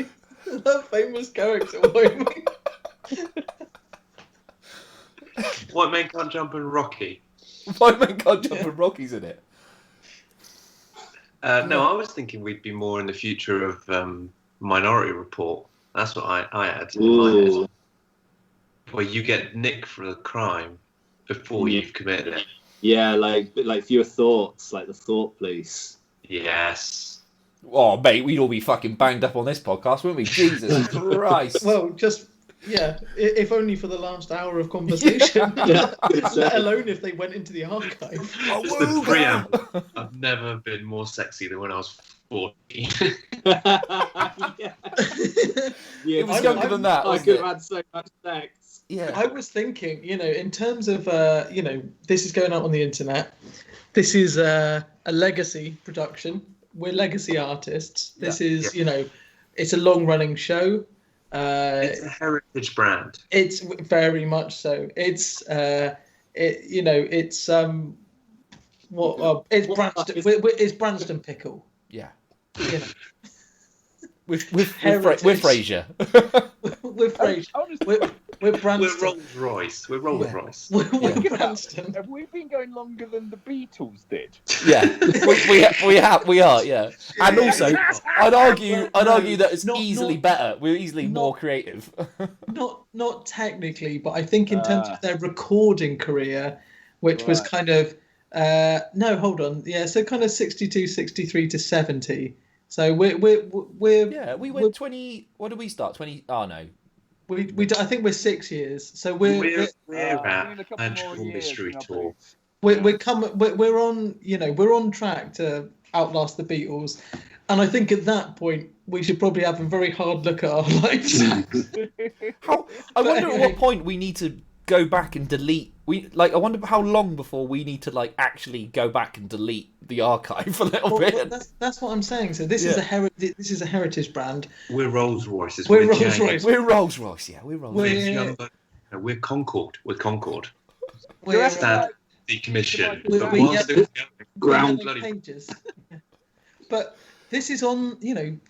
That famous character. White Man. White Man Can't Jump and Rocky. White Man Can't Jump and Rocky's in it. No, I was thinking we'd be more in the future of Minority Report. That's what I had in my Ooh. head. Where you get nicked for a crime before you've committed it. Yeah, like fewer thoughts, like the thought police. Yes. Oh, mate, we'd all be fucking banged up on this podcast, wouldn't we? Jesus Christ. Well, just Yeah, if only for the last hour of conversation. Yeah. Let alone if they went into the archive. Just the preamble. I've never been more sexy than when I was 14. Yeah. It was younger than that, I wasn't could it? have had so much sex. Yeah. I was thinking, in terms of, this is going out on the internet. This is a legacy production. We're legacy artists. This is, it's a long-running show. It's a heritage brand. It's very much so. It's, it's Branston. It's Branston Pickle. Yeah. You know. With Frasier. With Frasier. Honestly, We're We're Branston. Rolls Royce. We're Rolls Royce. We're Branston. have we been going longer than the Beatles did? Yeah, we are, yeah. And also, I'd argue that it's easily better. We're easily more creative. Not technically, but I think in terms of their recording career, which was kind of no, hold on, yeah, so kind of 62, 63 to 70. So we're Yeah, we went 20. What did we start? 20. Oh no. I think we're 6 years. So we're at doing a couple Magical more years Mystery in our Tour. boots. we're on, we're on track to outlast the Beatles, and I think at that point we should probably have a very hard look at our lives. I wonder at what point we need to go back and delete. I wonder how long before we need to actually go back and delete the archive a little bit. Well, that's what I'm saying. So this is a heritage brand. We're Rolls Royces. We're Rolls Royce. We're Rolls Royce, yeah. We're Rolls We're- Royce. We're Concorde. We're Concorde. We're, Stand decommission. we- But we while get- still Ground. bloody pages. But this is on,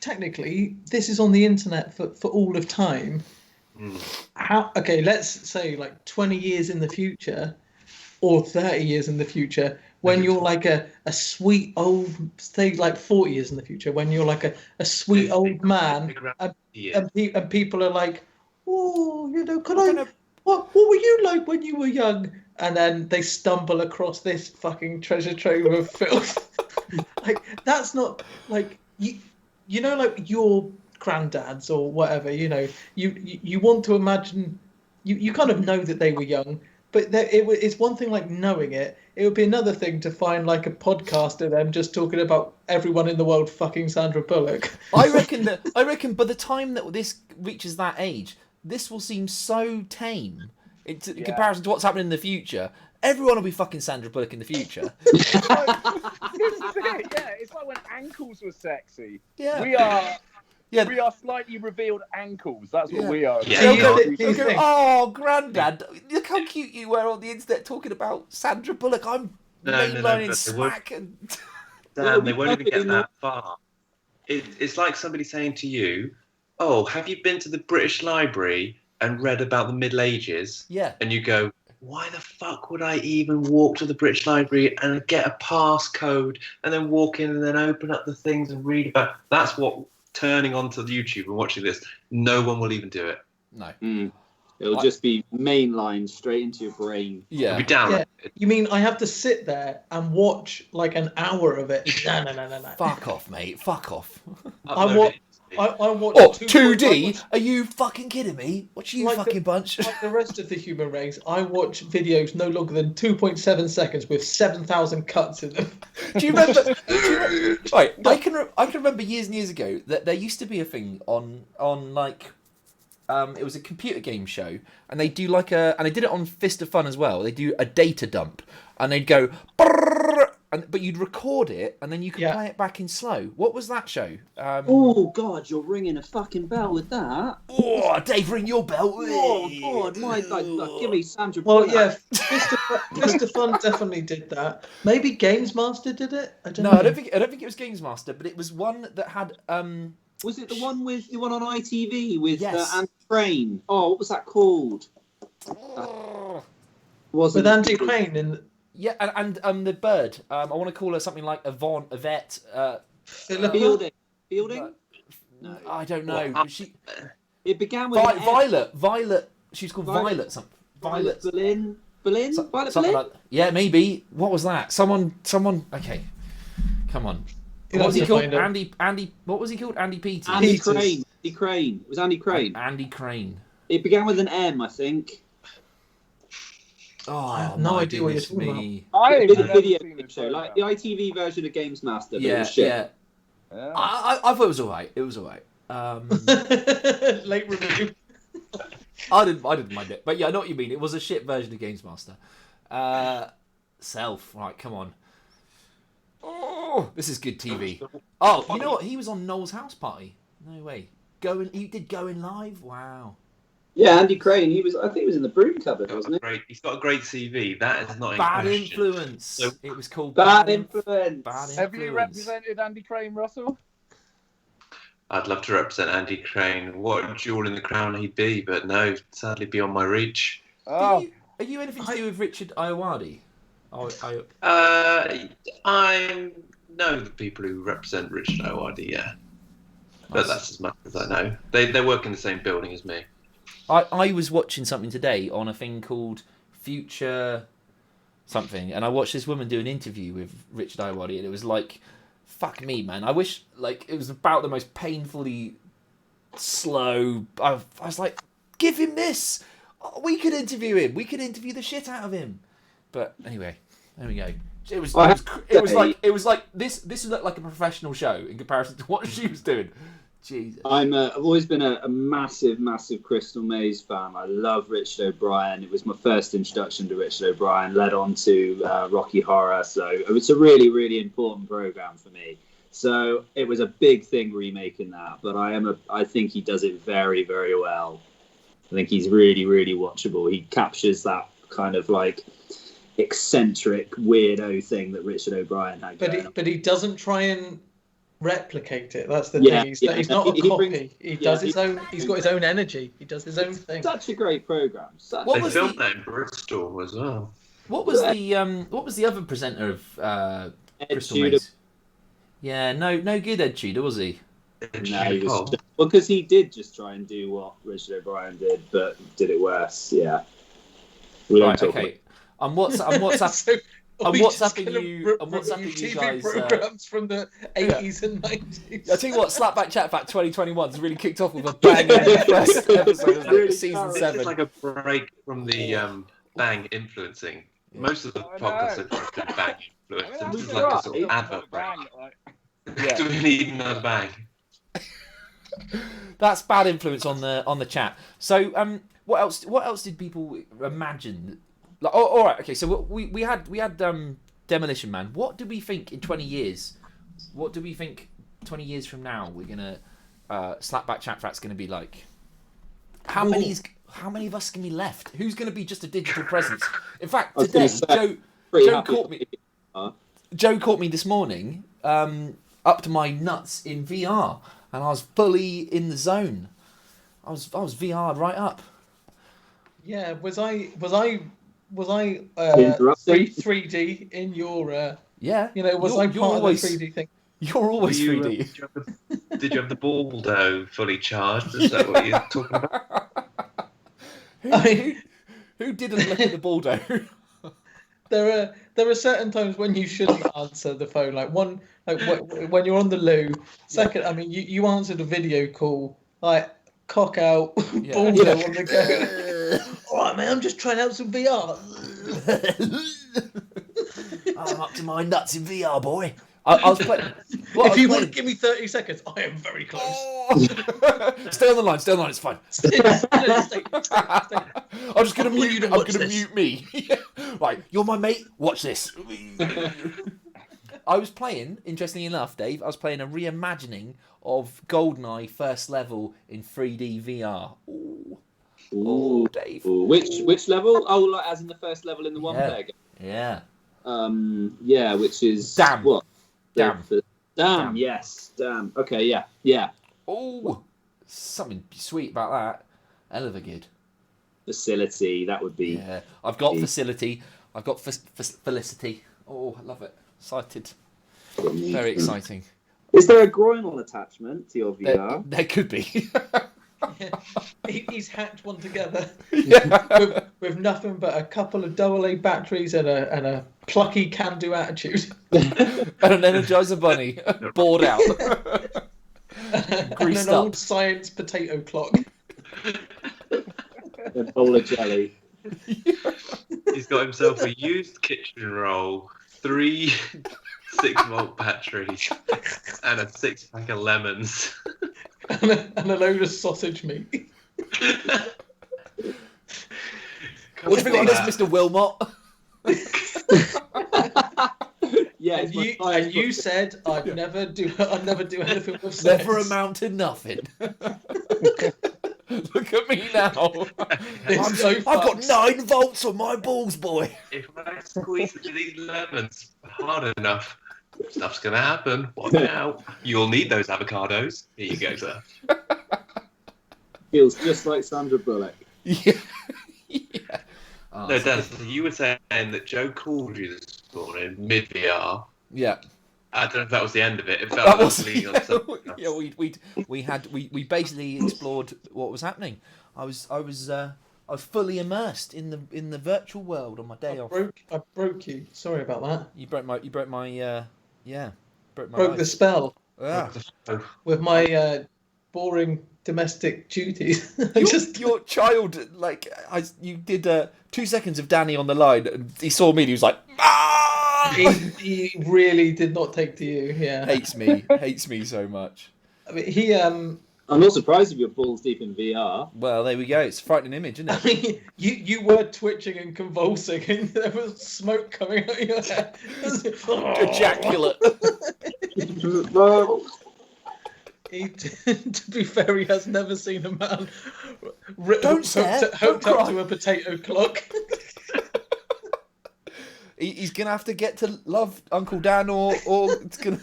technically, this is on the internet for all of time. Okay, let's say 20 years in the future or 30 years in the future, when you're a sweet old, say 40 years in the future, when you're a sweet old man, and people are like, oh, what were you like when you were young? And then they stumble across this fucking treasure trove of filth. That's not your granddads or whatever, you want to imagine, you kind of know that they were young, but it's one thing knowing it. It would be another thing to find a podcast of them just talking about everyone in the world fucking Sandra Bullock. I reckon by the time that this reaches that age, this will seem so tame in comparison to what's happening in the future. Everyone will be fucking Sandra Bullock in the future. This is it, yeah. It's like when ankles were sexy. Yeah. We are slightly revealed ankles. That's what we are. Yeah. They'll go, oh, Grandad, look how cute you were on the internet talking about Sandra Bullock. I'm mainlining smack. Damn, they won't even get that far. It's like somebody saying to you, oh, have you been to the British Library and read about the Middle Ages? Yeah. And you go, why the fuck would I even walk to the British Library and get a passcode and then walk in and then open up the things and read about? That's what turning onto YouTube and watching this, no one will even do it. No. It'll just be mainlined straight into your brain. Yeah. It'll be downloaded. Yeah. You mean I have to sit there and watch an hour of it? No. Fuck off, mate. Fuck off. I watch. Oh, 2D? Are you fucking kidding me? What you fucking bunch? Like the rest of the human race, I watch videos no longer than 2.7 seconds with 7,000 cuts in them. Do you remember? Right, I can remember years and years ago that there used to be a thing on it was a computer game show, and they do and they did it on Fist of Fun as well. They do a data dump, and they'd go, but you'd record it, and then you could play it back in slow. What was that show? Oh God, you're ringing a fucking bell with that. Oh, Dave, ring your bell. Oh God, my God, give me Sandra. Well, yeah, Fist of Fun definitely did that. Maybe Games Master did it. I don't know. I don't think it was Games Master, but it was one that had. Was it the one on ITV with Yes. Andy Crane? Oh, what was that called? With Andy Crane in. Yeah, and the bird. I want to call her something like Yvette. Philippa? Fielding? No, I don't know. It began with Violet. She's called Violet. Something. Violet. Violet Something Berlin? like, yeah, maybe. What was that? Someone. Okay, come on. What was he called? Andy. What was he called? Andy Peters. Andy Crane. It was Andy Crane. Andy Crane. It began with an M, I think. Oh, I have no idea what you're goodness talking me. I've Video never game seen this show, like program. the ITV version of Games Master. But it Yeah, was shit. yeah. Yeah. I thought it was alright. It was alright. Late review. I didn't mind it, but yeah, I know what you mean. It was a shit version of Games Master. Self, right? Come on. Oh, this is good TV. Oh, you know what? He was on Noel's house party. No way. He did Going Live. Wow. Yeah, Andy Crane. I think he was in the Broom Cupboard, wasn't he? He's got a great CV. That is not in Bad question. Influence. So- It was called Bad Influence. Bad Have you Influence. represented Andy Crane, Russell? I'd love to represent Andy Crane. What a jewel in the crown he'd be, but no, sadly beyond my reach. Oh, Are you anything to do with Richard Iowadi? I know the people who represent Richard Iowadi, yeah. But that's as much as I know. They work in the same building as me. I was watching something today on a thing called Future something, and I watched this woman do an interview with Richard Iowadi, and it was like, fuck me, man. I wish, like, it was about the most painfully slow. I was like, give him this. Oh, we could interview him. We could interview the shit out of him. But anyway, there we go. It was like this looked like a professional show in comparison to what she was doing. Jesus. I've always been a massive Crystal Maze fan. I love Richard O'Brien. It was my first introduction to Richard O'Brien, led on to Rocky Horror. So it was a really, really important program for me. So it was a big thing remaking that. But I think he does it very, very well. I think he's really, really watchable. He captures that kind of like eccentric weirdo thing that Richard O'Brien had. But he doesn't try and replicate it. That's the Yeah, thing. He's yeah. not a He copy. brings- He yeah, does he- his own. He's got his own energy. He does his own thing. Such a great program. What They was filmed that in Bristol as well. What was the other presenter of Ed Crystal Tudor. Maze? Yeah, no good Ed Tudor, was he? No, he was because he did just try and do what Richard O'Brien did, but did it worse. Yeah. We don't Right, talk okay. I'm WhatsApp. So, are I'm we just WhatsApping gonna you- I'm review WhatsApping you TV guys, programs from the 80s and 90s. I tell you what, Slapback Chat Back 2021's really kicked off with a bang in the first episode of Really season current. 7. It's like a break from the Bang influencing. Most of the I podcasts know. have been Bang influenced. I mean, This is I'm like a right. sort of advert break. Bang, like, Yeah. Do we need another Bang? That's bad influence on the chat. So what else did people imagine? Like, oh, all right, okay. So we had Demolition Man. What do we think in 20 years? What do we think 20 years from now we're gonna Slapback Chat Frat's gonna be like? How many of us can be left? Who's gonna be just a digital presence? In fact, I was gonna today say, Pretty Joe happy caught me. Uh, Joe caught me this morning, up to my nuts in VR, and I was fully in the zone. I was VR'd right up. Yeah, was I Interrupting. 3D in your Yeah. you know, was You're- I you're part always- of the 3D thing? You're always Were you, 3D. did you have the ball dough fully charged? Is that what you're talking about? Who didn't look at the ball dough? There are certain times when you shouldn't answer the phone. Like when you're on the loo. Second, I mean, you answered a video call, like cock out, Yeah. ball dough on the go. All right, man, I'm just trying out some VR. I'm up to my nuts in VR, boy. I was playing. If you want to give me 30 seconds, I am very close. Stay on the line. It's fine. Stay. I'm just gonna I want mute. you to I'm watch gonna this. mute me. Right, you're my mate. Watch this. I was playing. Interestingly enough, Dave, I was playing a reimagining of GoldenEye first level in 3D VR. Ooh, Ooh. Dave. Ooh. Which level? Oh, like as in the first level in the one player game. Yeah. Yeah, which is Damn. what? Damn. Damn. Yes. Damn. Okay. Yeah. Yeah. Oh, something sweet about that. Hell of a good. Facility. That would be. Yeah, I've got facility. I've got felicity. Oh, I love it. Excited. Very exciting. Is there a groinal attachment to your VR? There could be. He's hacked one together Yeah. with nothing but a couple of AA batteries and a plucky can-do attitude. And an Energizer bunny, bored out. And Greased an up. old science potato clock. A bowl of jelly. He's got himself a used kitchen roll, 3 6-volt batteries, and a 6-pack of lemons. and a load of sausage meat. What do you think of this, Mr. Wilmot? Yeah, And you said I'd never do anything with sex. Never amount to nothing. Look at me now. I've got 9 volts on my balls, boy. If I squeeze these lemons hard enough, stuff's going to happen. Watch out. You'll need those avocados. Here you go, sir. Feels just like Sandra Bullock. Yeah. Yeah. Oh, No, Dan, you were saying that Joe called you this morning mid-VR. Yeah. I don't know if that was the end of it. It felt That like was, leading on something else. yeah, we basically explored what was happening. I was fully immersed in the virtual world on my day off. I broke you. Sorry about that. You broke my broke the Broke spell Yeah. with my boring domestic duties. Your child, you did 2 seconds of Danny on the line, and he saw me and he was like, ah! he really did not take to you. Yeah, hates me so much. I mean, I'm not surprised if you're balls deep in VR. Well, there we go. It's a frightening image, isn't I it? mean, you were twitching and convulsing, and there was smoke coming out of your head. Ejaculate. To be fair, he has never seen a man hooked up to a potato clock. He's gonna have to get to love Uncle Dan, or it's gonna.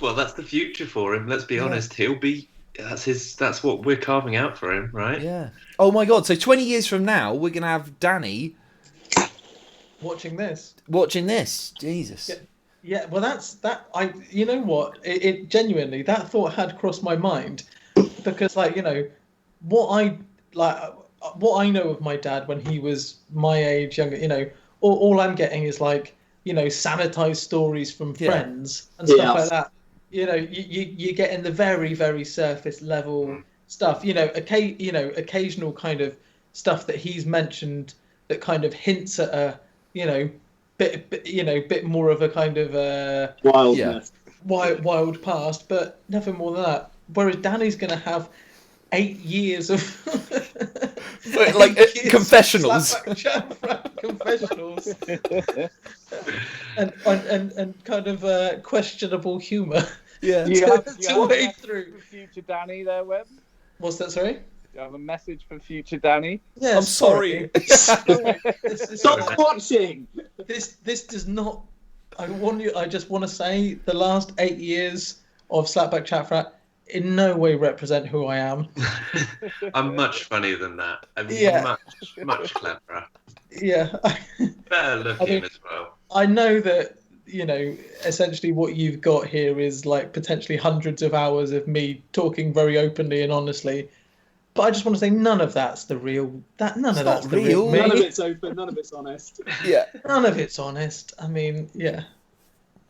Well, that's the future for him. Let's be honest. He'll be. That's what we're carving out for him, right? Yeah. Oh my God! So 20 years from now, we're gonna have Danny watching this. Jesus. Yeah. Well, you know what? It genuinely, that thought had crossed my mind, because what I know of my dad when he was my age, younger. All I'm getting is sanitized stories from friends and stuff like that. You get in the very, very surface level stuff. Occasional kind of stuff that he's mentioned that kind of hints at a bit more of a kind of wild past, but never more than that. Whereas Danny's going to have 8 years of confessionals. Confessionals. and kind of questionable humour. Yeah. You have way through. For future Danny there, Web? What's that, sorry? Do you have a message for future Danny? Yeah, I'm sorry. Stop watching! This does not... I just want to say the last 8 years of Slapback Chat Frat in no way represent who I am. I'm much funnier than that. I'm much cleverer. Yeah. Better looking as well. I know that, essentially what you've got here is potentially hundreds of hours of me talking very openly and honestly. But I just want to say none of that's the real. None of that's the real me. None of it's open. None of it's honest. Yeah. None of it's honest. I mean, yeah.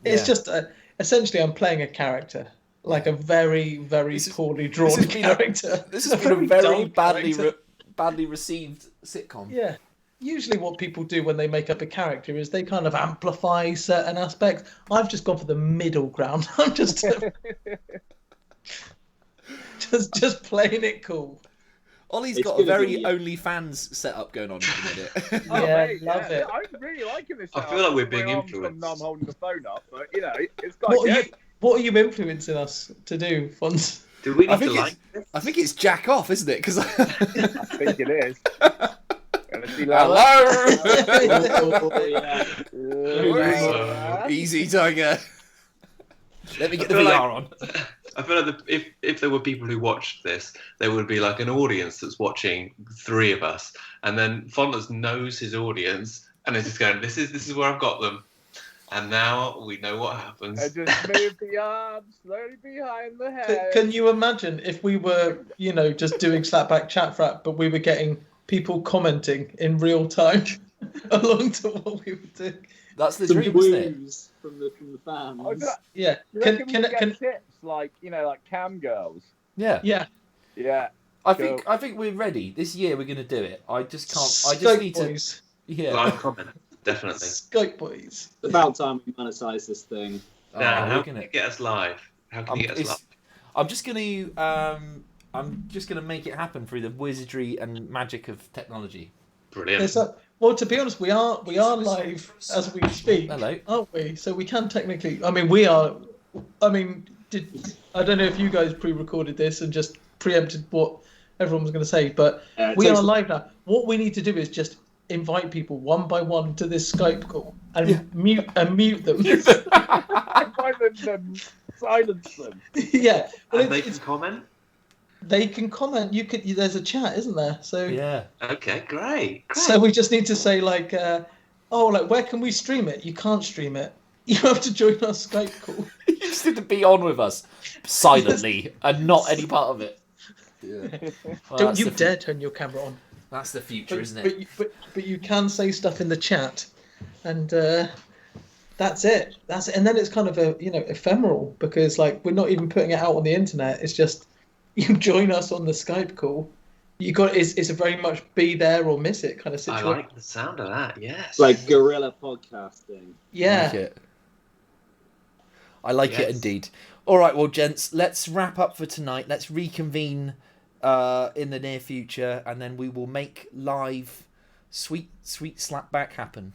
It's just essentially I'm playing a character. Like a very, very poorly drawn character. This has been a very badly received sitcom. Yeah. Usually what people do when they make up a character is they kind of amplify certain aspects. I've just gone for the middle ground. I'm just playing it cool. Ollie's got a very OnlyFans setup going on at the minute. Mate, love it. I'm really liking this. I feel like we're being influenced. I'm holding the phone up, but it's What are you influencing us to do, Fons? Do we need to like this? I think it's jack off, isn't it? Because I think it is. Hello. Easy, Tiger. Let me get the VR on. I feel like if there were people who watched this, there would be an audience that's watching 3 of us, and then Fonders knows his audience, and is just going, "This is where I've got them." And now we know what happens. I just move the arms slowly behind the head. Can you imagine if we were, just doing Slapback Chat Frat, but we were getting people commenting in real time along to what we were doing? That's the dream, isn't it? From the fans. Yeah. Can tips like cam girls? Yeah. Yeah. Yeah. I think we're ready. This year we're going to do it. I just can't. I just need SkypeBoiz. to. Yeah. Live comment, definitely. SkypeBoiz. It's about time we monetize this thing. Dan, how we're can gonna- you get us live? How can you get us live? I'm just gonna make it happen through the wizardry and magic of technology. Brilliant. Well, to be honest, we are live as we speak, Hello. aren't we? So we can technically. I mean, we are. I mean, I don't know if you guys pre-recorded this and just preempted what everyone was going to say, but we are live now. What we need to do is just invite people one by one to this Skype call and mute them. Silence them. Yeah, And they can comment? They can comment. There's a chat, isn't there? So Yeah. Okay, great. So we just need to say like, where can we stream it? You can't stream it. You have to join our Skype call. You just need to be on with us silently and not any part of it. Yeah. Well, Don't you dare turn your camera on. That's the future, isn't it? But you can say stuff in the chat, and that's it. And then it's kind of ephemeral because like we're not even putting it out on the internet. It's just you join us on the Skype call. It's a very much be there or miss it kind of situation. I like the sound of that. Yes. Like guerrilla podcasting. Yeah. I like it indeed. All right, well, gents, let's wrap up for tonight. Let's reconvene in the near future, and then we will make live sweet slapback happen.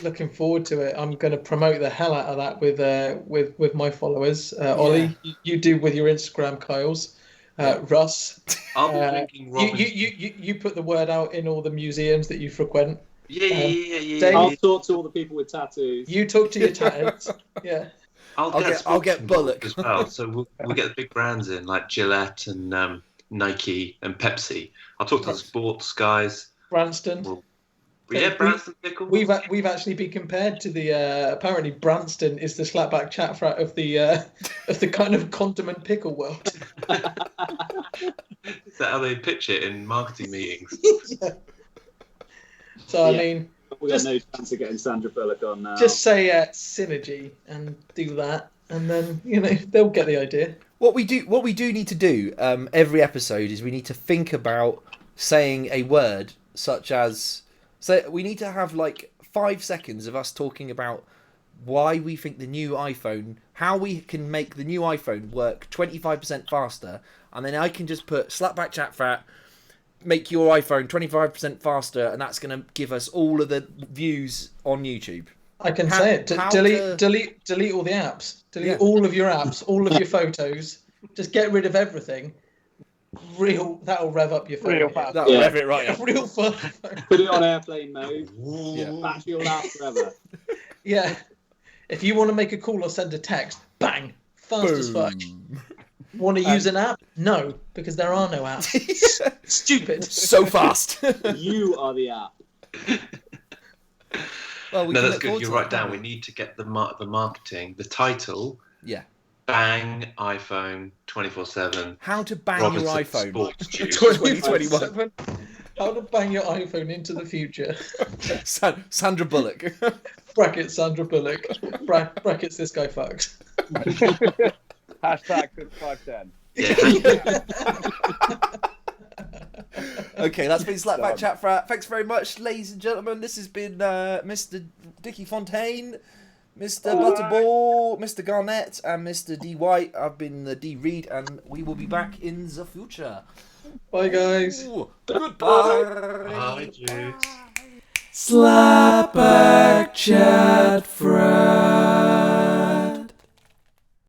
Looking forward to it. I'm going to promote the hell out of that with my followers. Ollie, you do with your Instagram, Kyles. Russ, I'll be drinking Robin's. you put the word out in all the museums that you frequent. Yeah. Dave, I'll talk to all the people with tattoos. You talk to your tattoos. Yeah. I'll get Bullock as well. So we'll get the big brands in like Gillette and Nike and Pepsi. I'll talk to the sports guys. Branston. Branston Pickle. We've actually been compared to the apparently Branston is the slapback chat frat of the kind of condiment pickle world. Is that how they pitch it in marketing meetings? Yeah. So I mean, we got no chance of getting Sandra Bullock on now. Just say synergy and do that, and then they'll get the idea. What we do need to do every episode is we need to think about saying a word such as. So we need to have like 5 seconds of us talking about why we think the new iPhone, how we can make the new iPhone work 25% faster, and then I can just put slapback chat frat, make your iPhone 25% faster, and that's going to give us all of the views on YouTube. I can say it. Delete all the apps. Delete all of your apps, all of your photos. Just get rid of everything. That'll rev up your phone. Real fast. That'll rev it right up. Real fast. Put it on airplane mode. Yeah. Battery will last forever. Yeah. If you want to make a call or send a text, bang, fast as fuck. Want to use an app? No, because there are no apps. Stupid. So fast. You are the app. Well, No, that's good. You're right, Dan. We need to get the marketing, the title. Yeah. Bang iPhone 24/7. How to bang Robinson your iPhone. Sports Juice. 2021. How to bang your iPhone into the future. Sandra Bullock. Bracket Sandra Bullock. Brackets this guy fucks. Hashtag 510. Yeah. Okay, that's been Slapback Chat Frat. Thanks very much, ladies and gentlemen. This has been Mr. Dickie Fontaine, Mr. Butterball, Mr. Garnett, and Mr. D. White. I've been the D. Reed, and we will be back in the future. Bye, guys. Ooh, goodbye. Bye, Juice. Slapback Chat Frat.